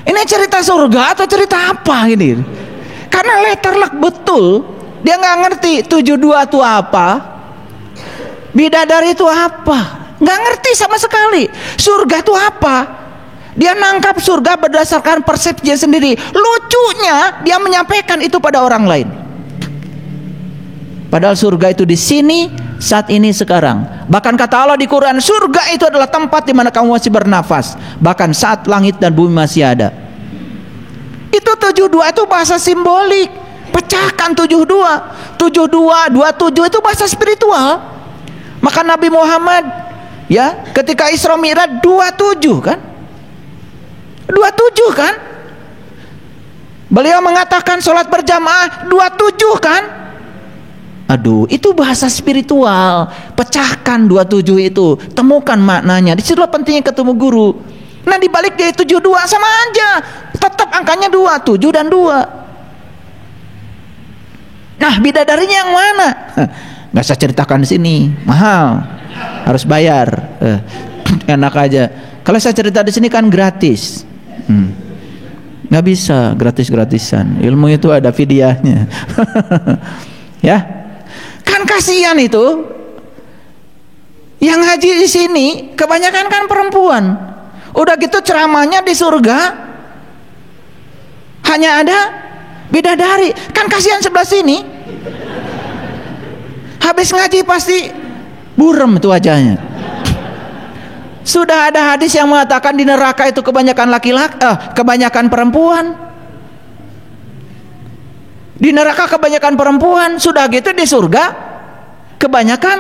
Ini cerita surga atau cerita apa ini? Karena letterlock betul, dia nggak ngerti 72 itu apa, bidadari itu apa, nggak ngerti sama sekali. Surga itu apa? Dia nangkap surga berdasarkan persepsinya sendiri. Lucunya dia menyampaikan itu pada orang lain. Padahal surga itu di sini, saat ini, sekarang. Bahkan kata Allah di Quran, surga itu adalah tempat di mana kamu masih bernafas. Bahkan saat langit dan bumi masih ada. Itu 72 itu bahasa simbolik. Pecahkan 72. 72, 27 itu bahasa spiritual. Maka Nabi Muhammad ya ketika Isra Mi'raj 27 kan? 27 kan? Beliau mengatakan sholat berjamaah 27 kan? Aduh, itu bahasa spiritual. Pecahkan 27 itu, temukan maknanya. Disitulah pentingnya ketemu guru. Nah dibalik dari 72 sama aja, tetap angkanya 2, 7 dan 2. Nah bidadarinya yang mana? Nggak saya ceritakan di sini, mahal, harus bayar. Enak aja. Kalau saya cerita di sini kan gratis. Nggak bisa gratis-gratisan. Ilmu itu ada fidyahnya. Ya, kan kasihan itu. Yang haji di sini kebanyakan kan perempuan. Udah gitu ceramahnya di surga hanya ada bidadari. Kan kasihan sebelah sini. Habis ngaji pasti burem itu wajahnya. Sudah ada hadis yang mengatakan di neraka itu kebanyakan laki-laki, kebanyakan perempuan. Di neraka kebanyakan perempuan, sudah gitu di surga kebanyakan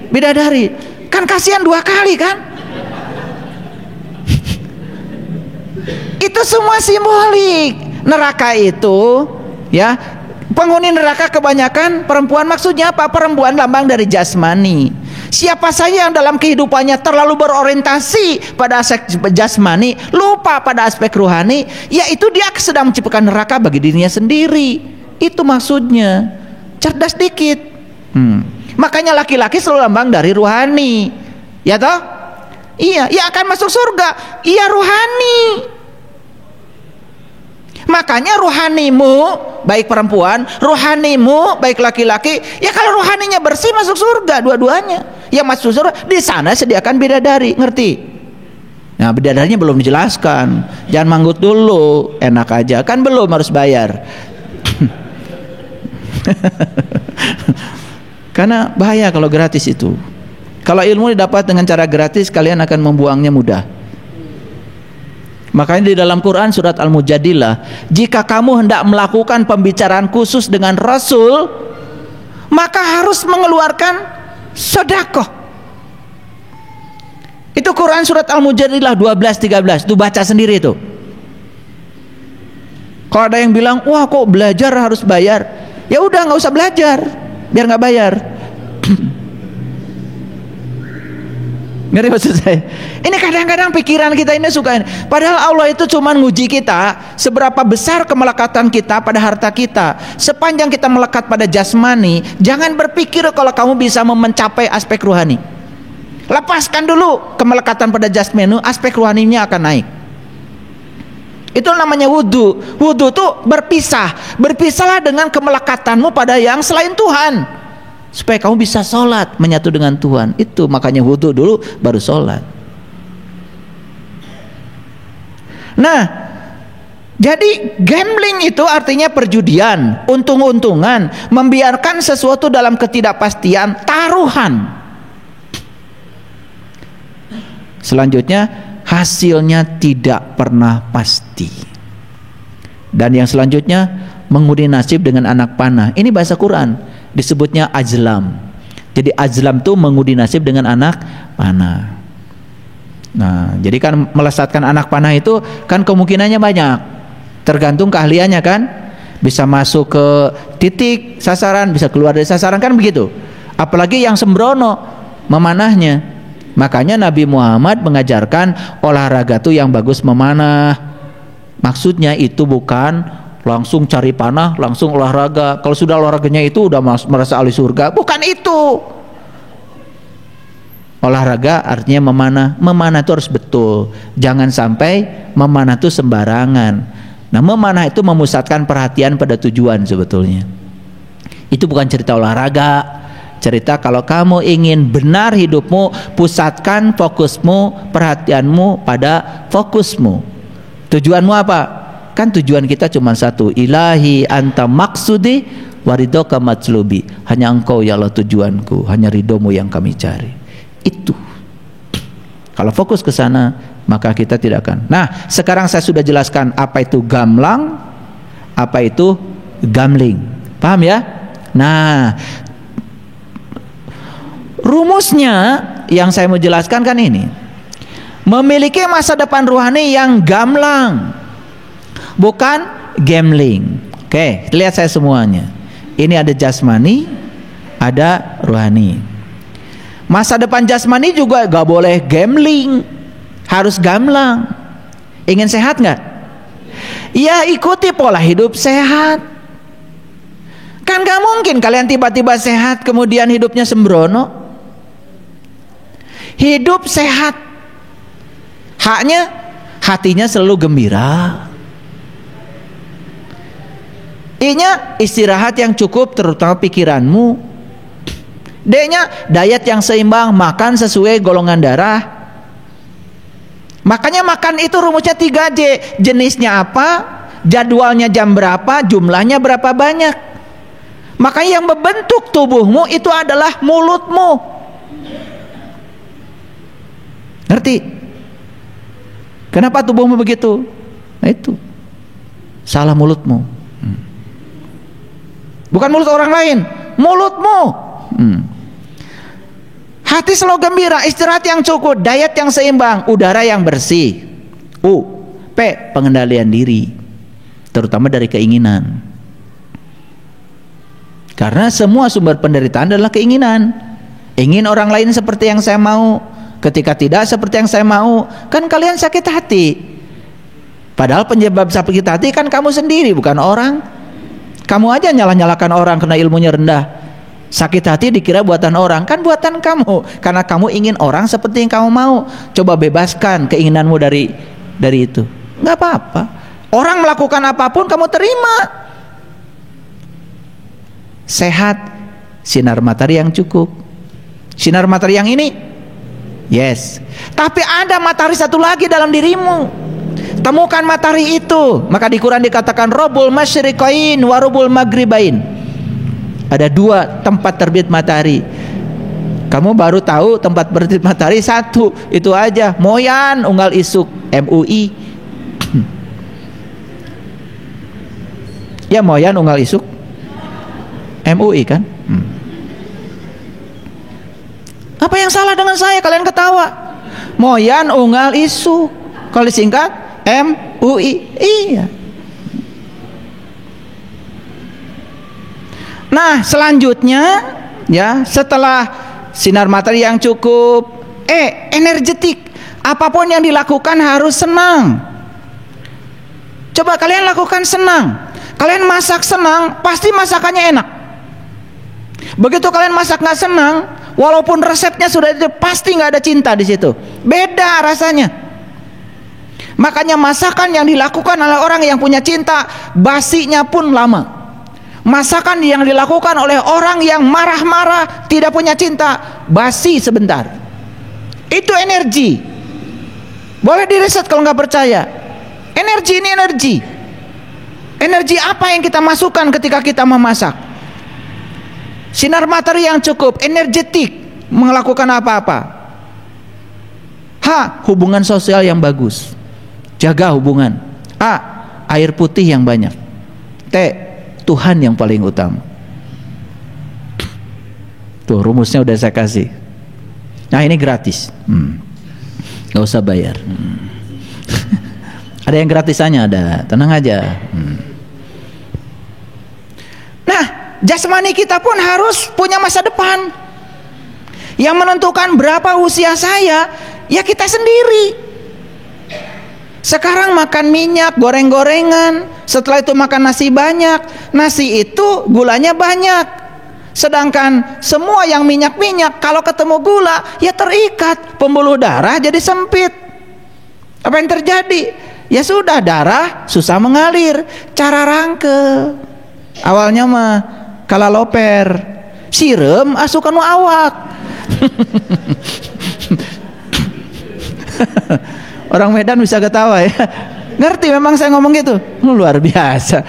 bidadari. Kan kasihan 2 kali kan? Itu semua simbolik. Neraka itu ya, penghuni neraka kebanyakan perempuan. Maksudnya apa? Perempuan lambang dari jasmani. Siapa saja yang dalam kehidupannya terlalu berorientasi pada aspek jasmani, lupa pada aspek ruhani, yaitu dia sedang menciptakan neraka bagi dirinya sendiri. Itu maksudnya. Cerdas dikit. Makanya laki-laki selalu lambang dari ruhani. Ya toh? Iya, ia akan masuk surga. Ia ruhani. Makanya ruhanimu baik perempuan, ruhanimu baik laki-laki, ya kalau ruhaninya bersih masuk surga dua-duanya. Yang masuk surga di sana sediakan bidadari, ngerti? Nah, bidadarinya belum dijelaskan. Jangan manggut dulu, enak aja kan belum harus bayar. Karena bahaya kalau gratis itu. Kalau ilmu didapat dengan cara gratis, kalian akan membuangnya mudah. Makanya di dalam Quran surat Al-Mujadilah, jika kamu hendak melakukan pembicaraan khusus dengan Rasul, maka harus mengeluarkan sedekah. Itu Quran surat Al-Mujadilah 12-13, itu baca sendiri itu. Kalau ada yang bilang, wah kok belajar harus bayar, ya udah nggak usah belajar, biar nggak bayar. Ngerti maksud saya? Ini kadang-kadang pikiran kita ini suka ini. Padahal Allah itu cuma nguji kita seberapa besar kemelekatan kita pada harta kita. Sepanjang kita melekat pada jasmani, jangan berpikir kalau kamu bisa mencapai aspek ruhani. Lepaskan dulu kemelekatan pada jasmani, aspek ruhaninya akan naik. Itu namanya wudhu. Wudhu tuh berpisah. Berpisahlah dengan kemelekatanmu pada yang selain Tuhan, supaya kamu bisa sholat menyatu dengan Tuhan. Itu makanya wudhu dulu baru sholat. Nah, jadi gambling itu artinya perjudian, untung-untungan, membiarkan sesuatu dalam ketidakpastian, taruhan. Selanjutnya, hasilnya tidak pernah pasti. Dan yang selanjutnya, mengundi nasib dengan anak panah. Ini bahasa Quran, disebutnya ajlam. Jadi ajlam itu mengundi nasib dengan anak panah. Nah, jadi kan melesatkan anak panah itu kan kemungkinannya banyak, tergantung keahliannya kan. Bisa masuk ke titik sasaran, bisa keluar dari sasaran, kan begitu. Apalagi yang sembrono memanahnya. Makanya Nabi Muhammad mengajarkan olahraga tuh yang bagus memanah. Maksudnya itu bukan langsung cari panah, langsung olahraga. Kalau sudah olahraganya itu udah merasa ahli surga, bukan itu. Olahraga artinya memanah. Memanah itu harus betul. Jangan sampai memanah itu sembarangan. Nah, memanah itu memusatkan perhatian pada tujuan sebetulnya. Itu bukan cerita olahraga. Cerita kalau kamu ingin benar hidupmu, pusatkan fokusmu, perhatianmu pada fokusmu. Tujuanmu apa? Kan tujuan kita cuma satu. Ilahi anta maksudi waridoka matslubi. Hanya engkau ya Allah tujuanku, hanya ridhomu yang kami cari. Itu. Kalau fokus ke sana, maka kita tidak akan. Nah, sekarang saya sudah jelaskan apa itu gamlang, apa itu gambling. Paham ya? Nah, rumusnya yang saya mau jelaskan kan ini. Memiliki masa depan rohani yang gamlang, bukan gambling. Oke, lihat saya semuanya. Ini ada jasmani, ada rohani. Masa depan jasmani juga gak boleh gambling, harus gamlang. Ingin sehat gak? Ya ikuti pola hidup sehat. Kan gak mungkin kalian tiba-tiba sehat kemudian hidupnya sembrono. Hidup sehat, haknya hatinya selalu gembira. I-nya istirahat yang cukup terutama pikiranmu. D-nya diet yang seimbang, makan sesuai golongan darah. Makanya makan itu rumusnya 3J. Jenisnya apa, jadwalnya jam berapa, jumlahnya berapa banyak. Makanya yang membentuk tubuhmu itu adalah mulutmu. Ngerti? Kenapa tubuhmu begitu? Nah itu salah mulutmu. Bukan mulut orang lain, mulutmu. Hati selalu gembira, istirahat yang cukup, diet yang seimbang, udara yang bersih. P. Pengendalian diri, terutama dari keinginan. Karena semua sumber penderitaan adalah keinginan. Ingin orang lain seperti yang saya mau. Ketika tidak seperti yang saya mau, kan kalian sakit hati. Padahal penyebab sakit hati kan kamu sendiri, bukan orang. Kamu aja nyalah-nyalahkan orang karena ilmunya rendah. Sakit hati dikira buatan orang, kan buatan kamu. Karena kamu ingin orang seperti yang kamu mau. Coba bebaskan keinginanmu dari itu. Nggak apa-apa. Orang melakukan apapun kamu terima. Sehat, sinar matahari yang cukup. Sinar matahari yang ini, yes. Tapi ada matahari satu lagi dalam dirimu. Temukan matahari itu. Maka di Quran dikatakan Robul masyriqain wa robul maghribain. Ada 2 tempat terbit matahari. Kamu baru tahu tempat terbit matahari 1. Itu aja. Moyan Unggal Isuk, MUI. Ya Moyan Unggal Isuk, MUI kan. Apa yang salah dengan saya? Kalian ketawa. Moyan Unggal Isu, kalau disingkat MUI. Iya. Nah, selanjutnya ya, setelah sinar matahari yang cukup, energetik. Apapun yang dilakukan harus senang. Coba kalian lakukan senang. Kalian masak senang, pasti masakannya enak. Begitu kalian masak nggak senang, walaupun resepnya sudah itu, pasti nggak ada cinta di situ. Beda rasanya. Makanya masakan yang dilakukan oleh orang yang punya cinta, basinya pun lama. Masakan yang dilakukan oleh orang yang marah-marah, tidak punya cinta, basi sebentar. Itu energi. Boleh diriset kalau nggak percaya. Energi ini energi. Energi apa yang kita masukkan ketika kita memasak? Sinar matahari yang cukup, energetik, melakukan apa-apa. Hubungan sosial yang bagus, jaga hubungan. Air putih yang banyak. Tuhan yang paling utama. Tuh rumusnya udah saya kasih. Nah ini gratis, nggak usah bayar. Ada yang gratisannya, ada, tenang aja. Nah, jasmani kita pun harus punya masa depan. Yang menentukan berapa usia saya, ya kita sendiri. Sekarang makan minyak, goreng-gorengan, setelah itu makan nasi banyak. Nasi itu gulanya banyak. Sedangkan semua yang minyak-minyak, kalau ketemu gula, ya terikat, pembuluh darah jadi sempit. Apa yang terjadi? Ya sudah, darah susah mengalir. Cara rangke, awalnya mah kalaloper, sirem asukan awak. Orang Medan bisa ketawa ya. Ngerti memang saya ngomong gitu. Luar biasa.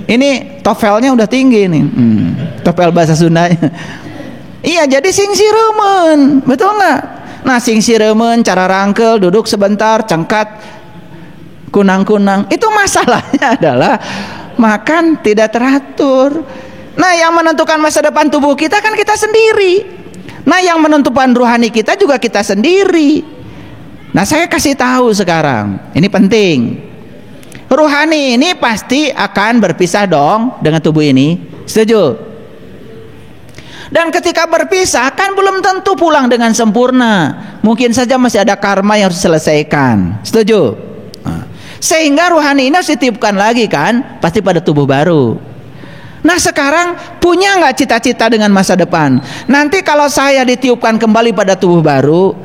Ini tofelnya udah tinggi nih. Tofel bahasa Sundanya. Iya, jadi sing siremen, betul nggak? Nah, sing siremen, cara rangkel, duduk sebentar, cengkat, kunang-kunang. Itu masalahnya adalah makan tidak teratur. Nah, yang menentukan masa depan tubuh kita kan kita sendiri. Nah, yang menentukan rohani kita juga kita sendiri. Nah, saya kasih tahu sekarang, ini penting. Rohani ini pasti akan berpisah dong dengan tubuh ini. Setuju? Dan ketika berpisah kan belum tentu pulang dengan sempurna. Mungkin saja masih ada karma yang harus diselesaikan. Setuju? Nah, sehingga rohani ini harus ditiupkan lagi kan, pasti pada tubuh baru. Nah, sekarang punya nggak cita-cita dengan masa depan? Nanti kalau saya ditiupkan kembali pada tubuh baru,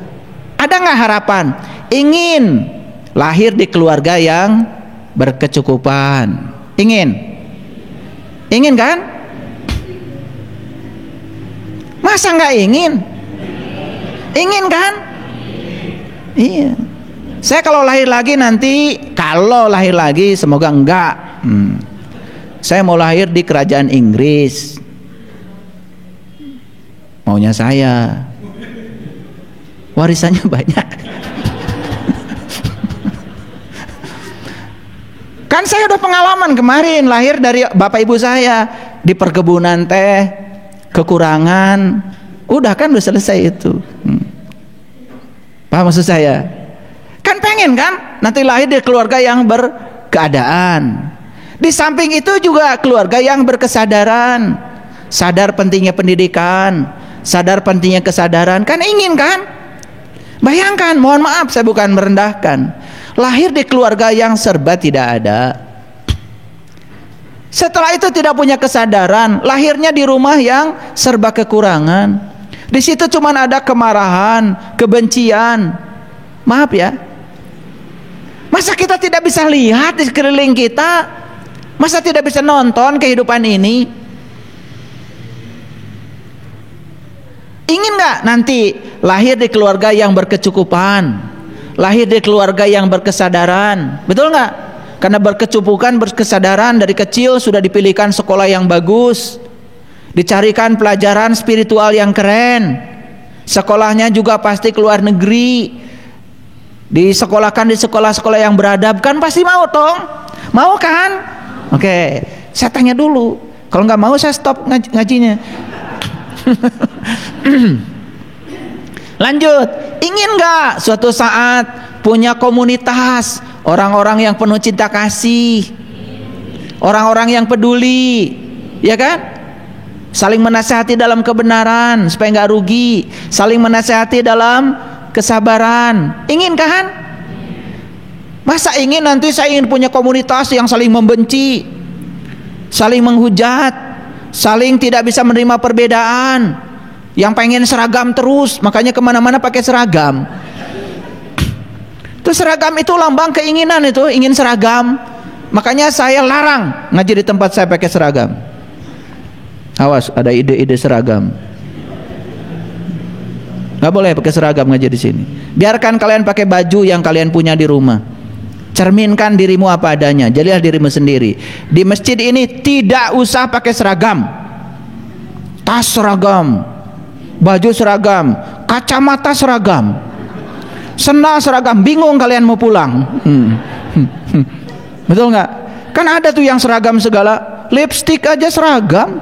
ada nggak harapan? Ingin lahir di keluarga yang berkecukupan. Ingin kan? Masa nggak ingin? Ingin kan? Iya. Saya kalau lahir lagi nanti, semoga enggak. Saya mau lahir di kerajaan Inggris. Maunya saya. Warisannya banyak. Kan saya udah pengalaman kemarin lahir dari bapak ibu saya di perkebunan teh, kekurangan. Udah selesai itu. Paham maksud saya? Kan pengen kan nanti lahir di keluarga yang berkeadaan. Di samping itu juga keluarga yang berkesadaran, sadar pentingnya pendidikan, sadar pentingnya kesadaran. Kan ingin kan? Bayangkan, mohon maaf saya bukan merendahkan, lahir di keluarga yang serba tidak ada. Setelah itu tidak punya kesadaran, lahirnya di rumah yang serba kekurangan. Di situ cuma ada kemarahan, kebencian. Maaf ya. Masa kita tidak bisa lihat di sekeliling kita? Masa tidak bisa nonton kehidupan ini? Ingin nggak nanti lahir di keluarga yang berkecukupan, lahir di keluarga yang berkesadaran, betul nggak? Karena berkecukupan, berkesadaran dari kecil sudah dipilihkan sekolah yang bagus, dicarikan pelajaran spiritual yang keren, sekolahnya juga pasti keluar negeri, disekolahkan di sekolah-sekolah yang beradab, kan pasti mau toh? Mau kan? Oke, saya tanya dulu, kalau nggak mau saya stop ngajinya. Lanjut, ingin gak suatu saat punya komunitas orang-orang yang penuh cinta kasih, orang-orang yang peduli, ya kan? Saling menasihati dalam kebenaran supaya gak rugi, saling menasihati dalam kesabaran. Ingin kan? Masa ingin nanti saya ingin punya komunitas yang saling membenci, saling menghujat, saling tidak bisa menerima perbedaan, yang pengen seragam terus, makanya kemana-mana pakai seragam. Itu seragam itu lambang keinginan, itu ingin seragam. Makanya saya larang ngaji di tempat saya pakai seragam. Awas, ada ide-ide seragam. Nggak boleh pakai seragam ngaji di sini. Biarkan kalian pakai baju yang kalian punya di rumah. Cerminkan dirimu apa adanya, jadilah dirimu sendiri. Di masjid ini tidak usah pakai seragam. Tas seragam, baju seragam, kacamata seragam, sendal seragam. Bingung kalian mau pulang. Betul nggak? Kan ada tuh yang seragam segala, lipstik aja seragam.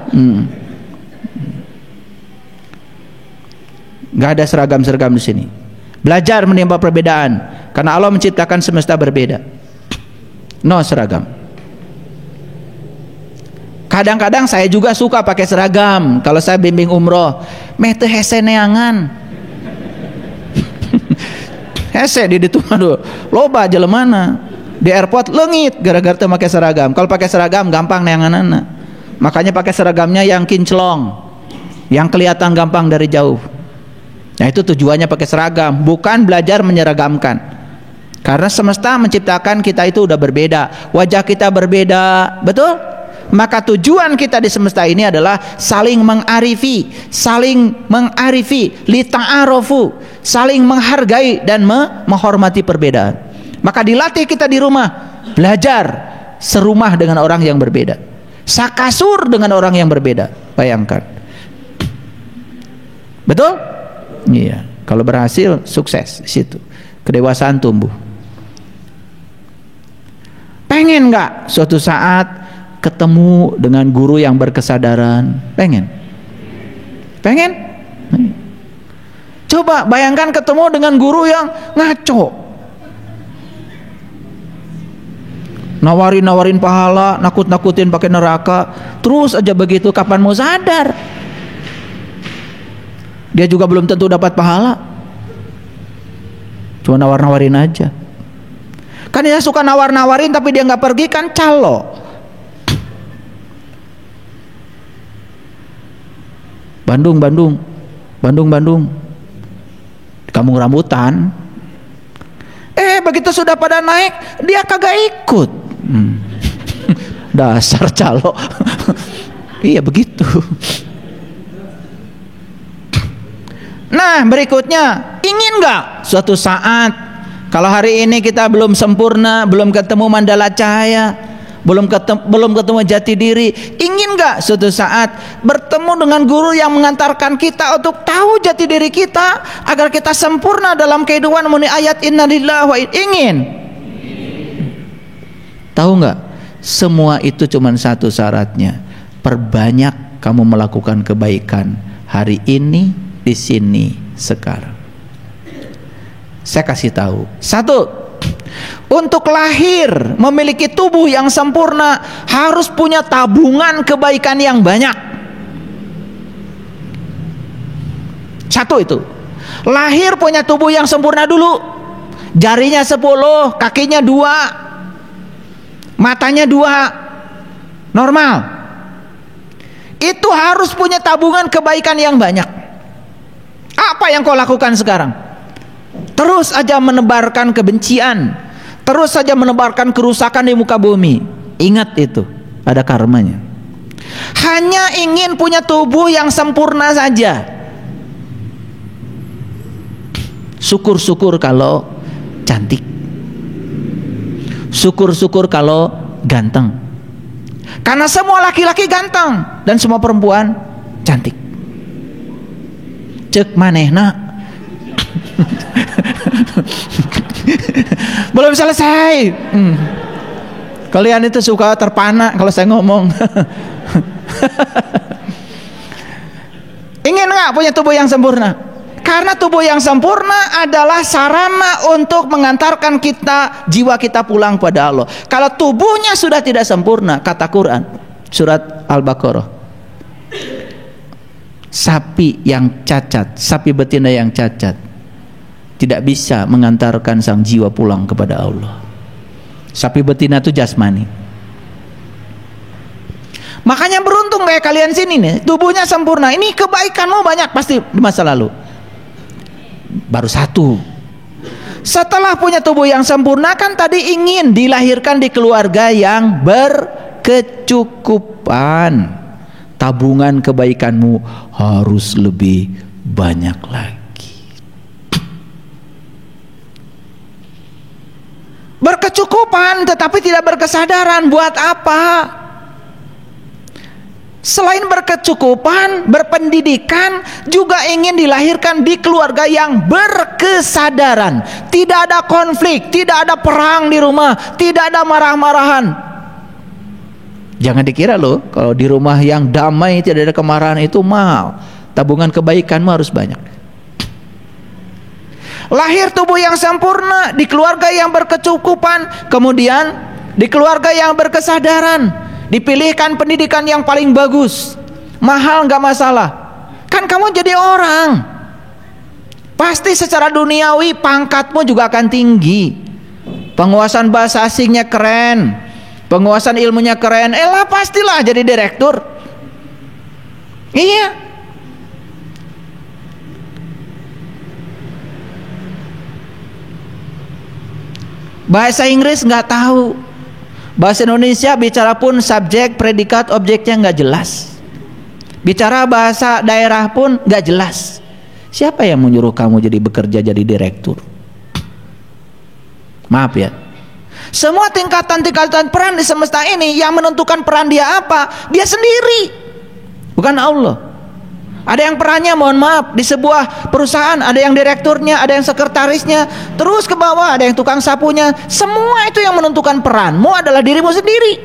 Nggak ada seragam-seragam di sini. Belajar menimba perbedaan, karena Allah menciptakan semesta berbeda. No seragam. Kadang-kadang saya juga suka pakai seragam. Kalau saya bimbing umroh, meh teu hese neangan. Hese di ditu mah loba jelemana. Di airport leungit gara-gara teu make seragam. Kalau pakai seragam gampang neanganana. Makanya pakai seragamnya yang kinclong, yang kelihatan gampang dari jauh. Nah, itu tujuannya pakai seragam, bukan belajar menyeragamkan. Karena semesta menciptakan kita itu udah berbeda, wajah kita berbeda, betul? Maka tujuan kita di semesta ini adalah saling mengarifi, li ta'arufu, saling menghargai dan menghormati perbedaan. Maka dilatih kita di rumah, belajar serumah dengan orang yang berbeda, sakasur dengan orang yang berbeda. Bayangkan, betul? Iya. Kalau berhasil, sukses di situ, kedewasaan tumbuh. Pengen nggak suatu saat ketemu dengan guru yang berkesadaran? Pengen? Coba bayangkan ketemu dengan guru yang ngaco, nawarin pahala, nakut-nakutin pakai neraka, terus aja begitu. Kapan mau sadar? Dia juga belum tentu dapat pahala, cuma nawar-nawarin aja. Kan dia suka nawar-nawarin tapi dia nggak pergi, kan calo. Bandung Kampung Rambutan. Begitu sudah pada naik, dia kagak ikut. Dasar calo. Iya begitu. Nah, berikutnya, ingin nggak suatu saat, kalau hari ini kita belum sempurna, belum ketemu mandala cahaya, belum ketemu jati diri, ingin nggak suatu saat bertemu dengan guru yang mengantarkan kita untuk tahu jati diri kita, agar kita sempurna dalam kehidupan muni ayat innalillahi wa ingin? Tahu nggak? Semua itu cuma satu syaratnya, perbanyak kamu melakukan kebaikan hari ini, di sini, sekarang. Saya kasih tahu. Satu, untuk lahir memiliki tubuh yang sempurna harus punya tabungan kebaikan yang banyak. Satu itu. Lahir punya tubuh yang sempurna dulu. Jarinya 10, kakinya 2, matanya 2, normal. Itu harus punya tabungan kebaikan yang banyak. Apa yang kau lakukan sekarang? Terus aja menebarkan kebencian, terus saja menebarkan kerusakan di muka bumi. Ingat itu, ada karmanya. Hanya ingin punya tubuh yang sempurna saja. Syukur-syukur kalau cantik, syukur-syukur kalau ganteng. Karena semua laki-laki ganteng dan semua perempuan cantik. Cek manehna belum selesai. Kalian itu suka terpana kalau saya ngomong. Ingin nggak punya tubuh yang sempurna? Karena tubuh yang sempurna adalah sarana untuk mengantarkan kita, jiwa kita pulang pada Allah. Kalau tubuhnya sudah tidak sempurna, kata Quran surat Al-Baqarah, sapi yang cacat, sapi betina yang cacat tidak bisa mengantarkan sang jiwa pulang kepada Allah. Sapi betina itu jasmani. Makanya beruntung kayak kalian sini nih, tubuhnya sempurna. Ini kebaikanmu banyak pasti di masa lalu. Baru satu. Setelah punya tubuh yang sempurna, kan tadi ingin dilahirkan di keluarga yang berkecukupan. Tabungan kebaikanmu harus lebih banyak lagi. Berkecukupan tetapi tidak berkesadaran. Buat apa? Selain berkecukupan, berpendidikan, juga ingin dilahirkan di keluarga yang berkesadaran. Tidak ada konflik, tidak ada perang di rumah, tidak ada marah-marahan. Jangan dikira loh, kalau di rumah yang damai tidak ada kemarahan itu mahal. Tabungan kebaikanmu harus banyak. Lahir tubuh yang sempurna di keluarga yang berkecukupan, kemudian di keluarga yang berkesadaran. Dipilihkan pendidikan yang paling bagus, mahal nggak masalah. Kan kamu jadi orang, pasti secara duniawi pangkatmu juga akan tinggi. Penguasaan bahasa asingnya keren, penguasaan ilmunya keren. Lah pastilah jadi direktur. Iya. Bahasa Inggris nggak tahu. Bahasa Indonesia bicara pun subjek, predikat, objeknya nggak jelas. Bicara bahasa daerah pun nggak jelas. Siapa yang menyuruh kamu jadi bekerja jadi direktur? Maaf ya. Semua tingkatan-tingkatan peran di semesta ini yang menentukan peran dia apa? Dia sendiri, bukan Allah. Ada yang perannya, mohon maaf, di sebuah perusahaan ada yang direkturnya, ada yang sekretarisnya, terus ke bawah ada yang tukang sapunya. Semua itu yang menentukan peranmu adalah dirimu sendiri.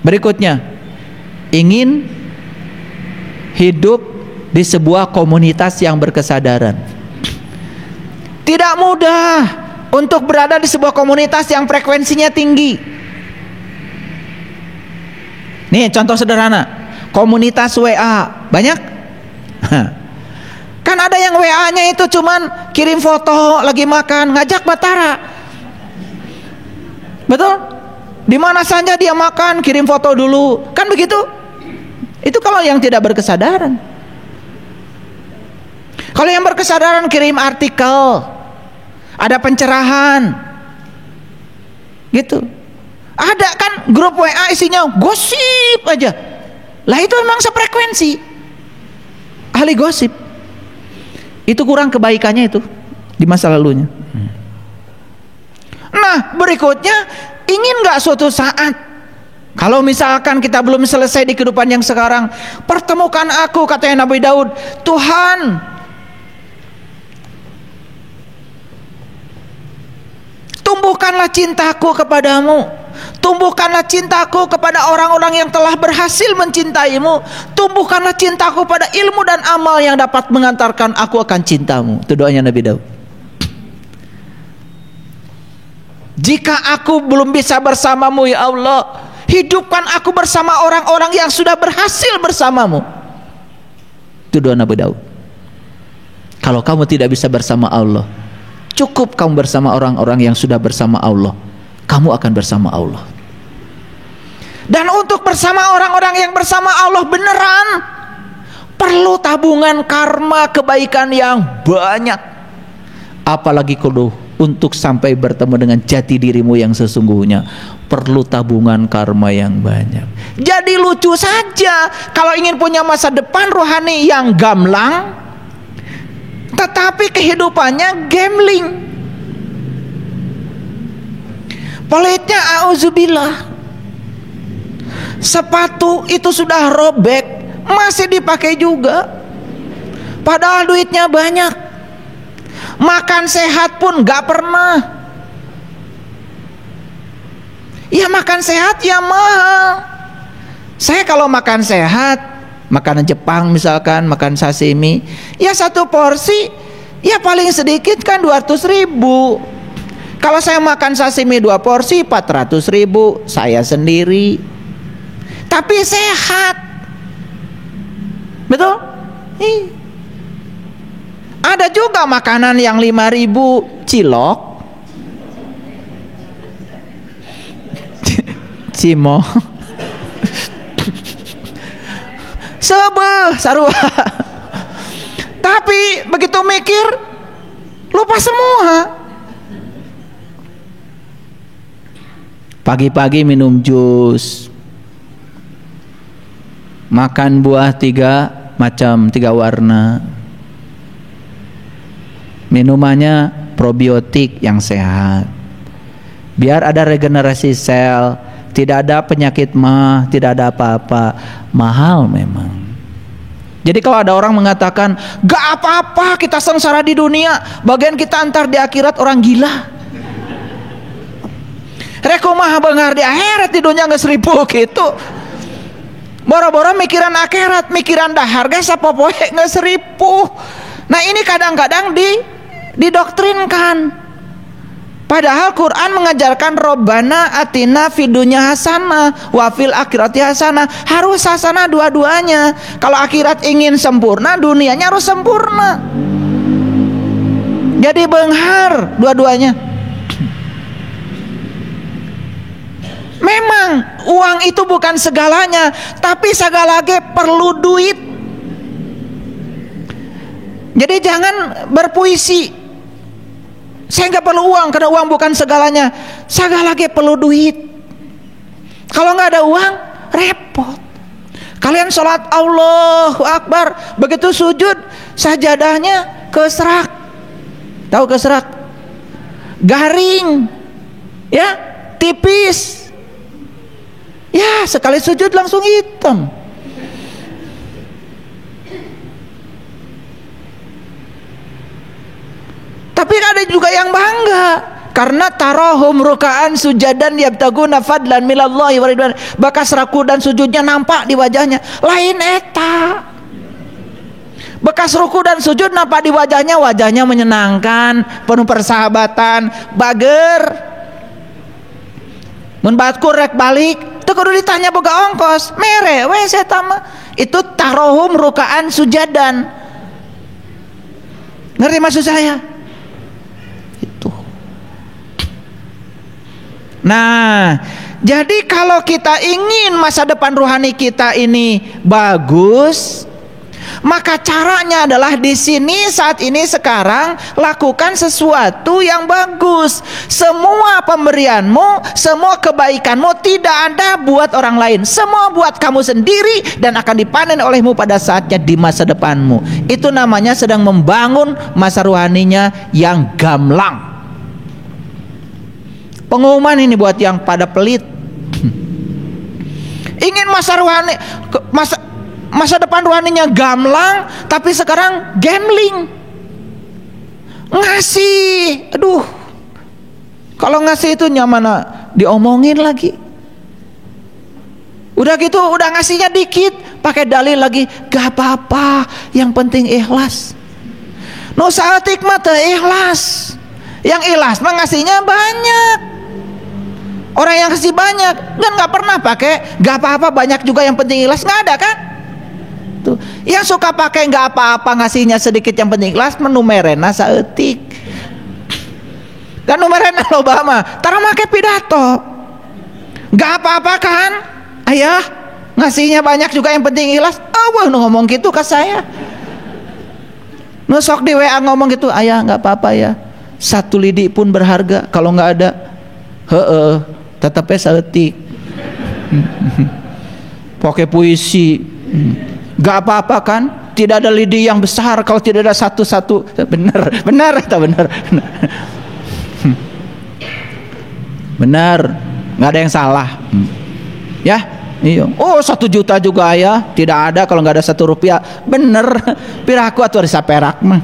Berikutnya, ingin hidup di sebuah komunitas yang berkesadaran. Tidak mudah untuk berada di sebuah komunitas yang frekuensinya tinggi. Nih contoh sederhana, komunitas WA banyak. Kan ada yang WA-nya itu cuman kirim foto lagi makan, ngajak batara. Betul? Di mana saja dia makan, kirim foto dulu. Kan begitu? Itu kalau yang tidak berkesadaran. Kalau yang berkesadaran kirim artikel, ada pencerahan. Gitu. Ada kan grup WA isinya gosip aja. Lah itu memang sefrekuensi. Ahli gosip. Itu kurang kebaikannya itu di masa lalunya. Nah, berikutnya, ingin gak suatu saat, kalau misalkan kita belum selesai di kehidupan yang sekarang, pertemukan aku, katanya Nabi Daud, Tuhan, tumbuhkanlah cintaku kepadamu. Tumbuhkanlah cintaku kepada orang-orang yang telah berhasil mencintaimu. Tumbuhkanlah cintaku pada ilmu dan amal yang dapat mengantarkan aku akan cintamu. Itu doanya Nabi Daud. Jika aku belum bisa bersamamu ya Allah, hidupkan aku bersama orang-orang yang sudah berhasil bersamamu. Itu doa Nabi Daud. Kalau kamu tidak bisa bersama Allah, cukup kamu bersama orang-orang yang sudah bersama Allah. Kamu akan bersama Allah. Dan untuk bersama orang-orang yang bersama Allah beneran, perlu tabungan karma kebaikan yang banyak. Apalagi kalau untuk sampai bertemu dengan jati dirimu yang sesungguhnya, perlu tabungan karma yang banyak. Jadi lucu saja kalau ingin punya masa depan rohani yang gamblang, tetapi kehidupannya gambling. Pelitnya auzubillah. Sepatu itu sudah robek, masih dipakai juga. Padahal duitnya banyak. Makan sehat pun gak pernah. Ya makan sehat ya mahal. Saya kalau makan sehat, makanan Jepang misalkan, makan sashimi, ya satu porsi ya paling sedikit kan 200.000. Kalau saya makan sashimi 2 porsi 400.000, saya sendiri. Tapi sehat. Betul? Ada juga makanan yang 5.000, cilok, cimo, sebeh, sarua. Tapi begitu mikir lupa semua. Pagi-pagi minum jus, makan buah 3 macam, 3 warna, minumannya probiotik yang sehat, biar ada regenerasi sel, tidak ada penyakit mah, tidak ada apa-apa. Mahal memang. Jadi kalau ada orang mengatakan gak apa-apa kita sengsara di dunia, bagian kita antar di akhirat, orang gila. Rekomah bengar di akhirat, di dunia nggak seribu gitu. Boro-boro mikiran akhirat, mikiran dahar guys, apa poe nggak seribu. Nah ini kadang-kadang didoktrinkan. Padahal Quran mengajarkan Robbana atina fid dunya hasanah wa fil akhirati hasanah. Harus hasanah dua-duanya. Kalau akhirat ingin sempurna, dunianya harus sempurna. Jadi benghar dua-duanya. Memang uang itu bukan segalanya, tapi segalanya perlu duit. Jadi jangan berpuisi, saya nggak perlu uang karena uang bukan segalanya. Segalanya perlu duit. Kalau nggak ada uang, repot. Kalian sholat Allahu Akbar, begitu sujud sajadahnya keserak. Tahu keserak? Garing, ya, tipis. Ya, sekali sujud langsung hitam. Tapi ada juga yang bangga karena tarahum rukaan sujadan yabtaguna fadlan minallahi wa ridwan. Bekas raku dan sujudnya nampak di wajahnya. Lain eta. Bekas ruku dan sujud nampak di wajahnya, wajahnya menyenangkan, penuh persahabatan, bager. Mun batkur rek balik teu kudu ditanya boga ongkos, mere we eta mah. Itu tarohum rukaan sujadan. Ngerti maksud saya? Itu. Nah, jadi kalau kita ingin masa depan rohani kita ini bagus, maka caranya adalah di sini saat ini sekarang lakukan sesuatu yang bagus. Semua pemberianmu, semua kebaikanmu tidak ada buat orang lain, semua buat kamu sendiri dan akan dipanen olehmu pada saatnya di masa depanmu. Itu namanya sedang membangun masa rohaninya yang gamblang. Pengumuman ini buat yang pada pelit. Ingin masa rohani, masa depan rohaninya gamblang, tapi sekarang gambling, ngasih. Aduh, kalau ngasih itu nyaman diomongin lagi. Udah gitu, udah ngasihnya dikit, pakai dalil lagi, gak apa-apa, yang penting ikhlas. No saatik mata ikhlas, yang ikhlas mah ngasihnya banyak. Orang yang kasih banyak kan nggak pernah pakai gak apa-apa banyak juga yang penting ikhlas, nggak ada kan? Tuh. Yang suka pakai nggak apa-apa ngasihnya sedikit yang penting ikhlas menumerena saeutik. Dan numerena loba mah tara make pidato. Nggak apa-apa kan? Ayah ngasihnya banyak juga yang penting ikhlas. Wah nu ngomong gitu ke saya. Nu sok di WA ngomong gitu, ayah nggak apa-apa ya. 1 lidi pun berharga, kalau nggak ada, tetapnya saeutik. Pakai puisi. Gak apa-apa kan? Tidak ada lidi yang besar kalau tidak ada satu-satu. Benar atau benar? Benar, nggak ada yang salah. Ya, iya. Oh 1 juta juga ya, tidak ada kalau nggak ada 1 rupiah. Bener, piraku atau ada saperak mah.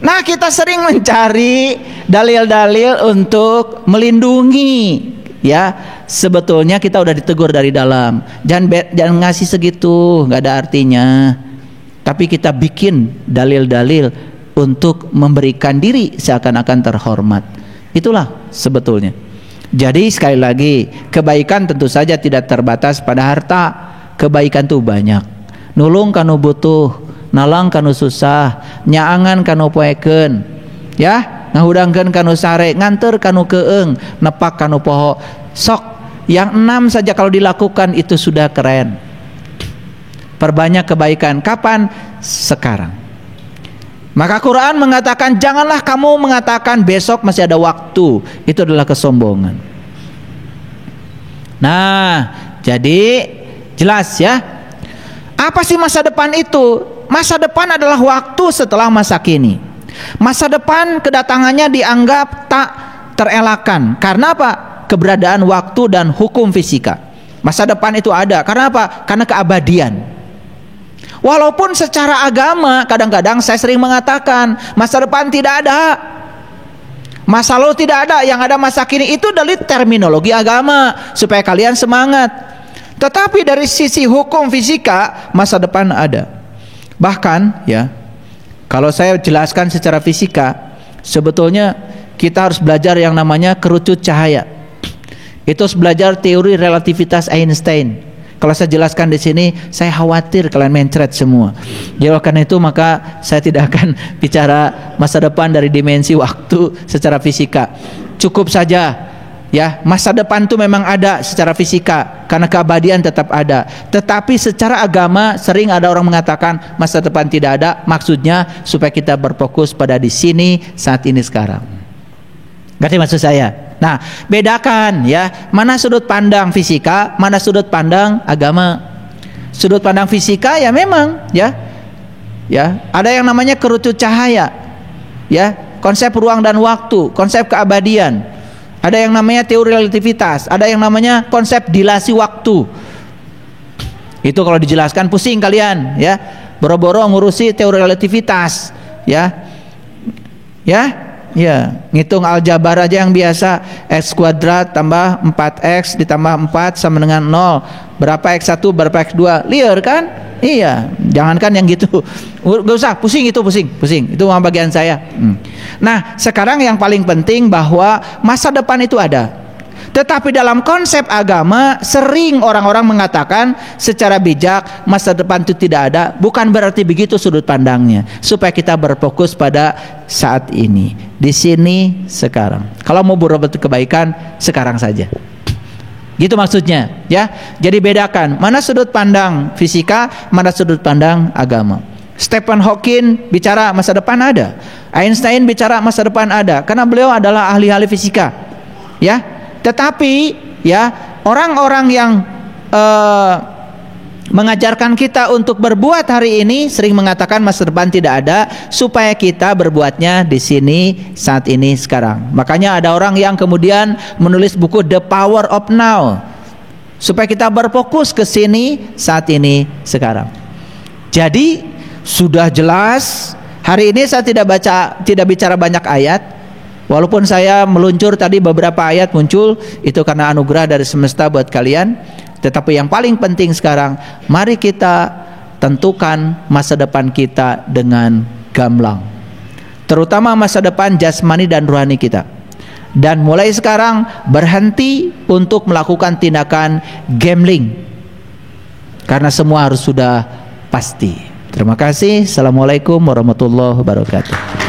Nah kita sering mencari dalil-dalil untuk melindungi, ya sebetulnya kita udah ditegur dari dalam, jangan ngasih segitu, nggak ada artinya. Tapi kita bikin dalil-dalil untuk memberikan diri seakan-akan terhormat. Itulah sebetulnya. Jadi sekali lagi, kebaikan tentu saja tidak terbatas pada harta. Kebaikan tuh banyak. Nulung kanu butuh, nalang kanu susah, nyaangan kanu poekeun, ya ngahudangkeun kanu sare, nganter kanu keung, nepak kanu poho. Sok yang 6 saja kalau dilakukan itu sudah keren. perbanyak kebaikan. Kapan? Sekarang. Maka Quran mengatakan janganlah kamu mengatakan besok masih ada waktu. Itu adalah kesombongan. Nah, jadi jelas ya. Apa sih masa depan itu? Masa depan adalah waktu setelah masa kini. Masa depan kedatangannya dianggap tak terelakkan. Karena apa? Keberadaan waktu dan hukum fisika. Masa depan itu ada. Karena apa? Karena keabadian. Walaupun secara agama kadang-kadang saya sering mengatakan masa depan tidak ada, masa lalu tidak ada, yang ada masa kini. Itu dari terminologi agama supaya kalian semangat. Tetapi dari sisi hukum fisika masa depan ada. Bahkan ya, kalau saya jelaskan secara fisika, sebetulnya kita harus belajar yang namanya kerucut cahaya. Itu harus belajar teori relativitas Einstein. Kalau saya jelaskan di sini, saya khawatir kalian mencret semua. Jadi karena itu maka saya tidak akan bicara masa depan dari dimensi waktu secara fisika. Cukup saja ya, masa depan itu memang ada secara fisika karena keabadian tetap ada. Tetapi secara agama sering ada orang mengatakan masa depan tidak ada, maksudnya supaya kita berfokus pada di sini, saat ini, sekarang. Ngerti maksud saya? Nah, bedakan ya, mana sudut pandang fisika, mana sudut pandang agama. Sudut pandang fisika ya memang ya ada yang namanya kerucut cahaya, ya, konsep ruang dan waktu, konsep keabadian. Ada yang namanya teori relativitas, ada yang namanya konsep dilasi waktu. Itu kalau dijelaskan pusing kalian ya, boro-boro ngurusi teori relativitas ya. Ya, ngitung aljabar aja yang biasa, x kuadrat tambah 4x ditambah 4 sama dengan 0. Berapa x1, berapa x2? Liar kan? Iya, jangankan yang gitu. Gak usah, pusing itu, pusing. Itu mah bagian saya. Nah, sekarang yang paling penting bahwa masa depan itu ada. Tetapi dalam konsep agama sering orang-orang mengatakan secara bijak masa depan itu tidak ada. Bukan berarti begitu sudut pandangnya. Supaya kita berfokus pada saat ini, di sini, sekarang. Kalau mau berbuat kebaikan, sekarang saja. Gitu maksudnya ya. Jadi bedakan mana sudut pandang fisika, mana sudut pandang agama. Stephen Hawking bicara masa depan ada, Einstein bicara masa depan ada, karena beliau adalah ahli-ahli fisika ya. Tetapi ya, orang-orang yang mengajarkan kita untuk berbuat hari ini sering mengatakan masa depan tidak ada, supaya kita berbuatnya di sini, saat ini, sekarang. Makanya ada orang yang kemudian menulis buku The Power of Now, supaya kita berfokus ke sini, saat ini, sekarang. Jadi sudah jelas. Hari ini saya tidak bicara banyak ayat. Walaupun saya meluncur tadi beberapa ayat muncul, itu karena anugerah dari semesta buat kalian. Tetapi yang paling penting sekarang, mari kita tentukan masa depan kita dengan gamblang. Terutama masa depan jasmani dan rohani kita. Dan mulai sekarang berhenti untuk melakukan tindakan gambling. Karena semua harus sudah pasti. Terima kasih. Assalamualaikum warahmatullahi wabarakatuh.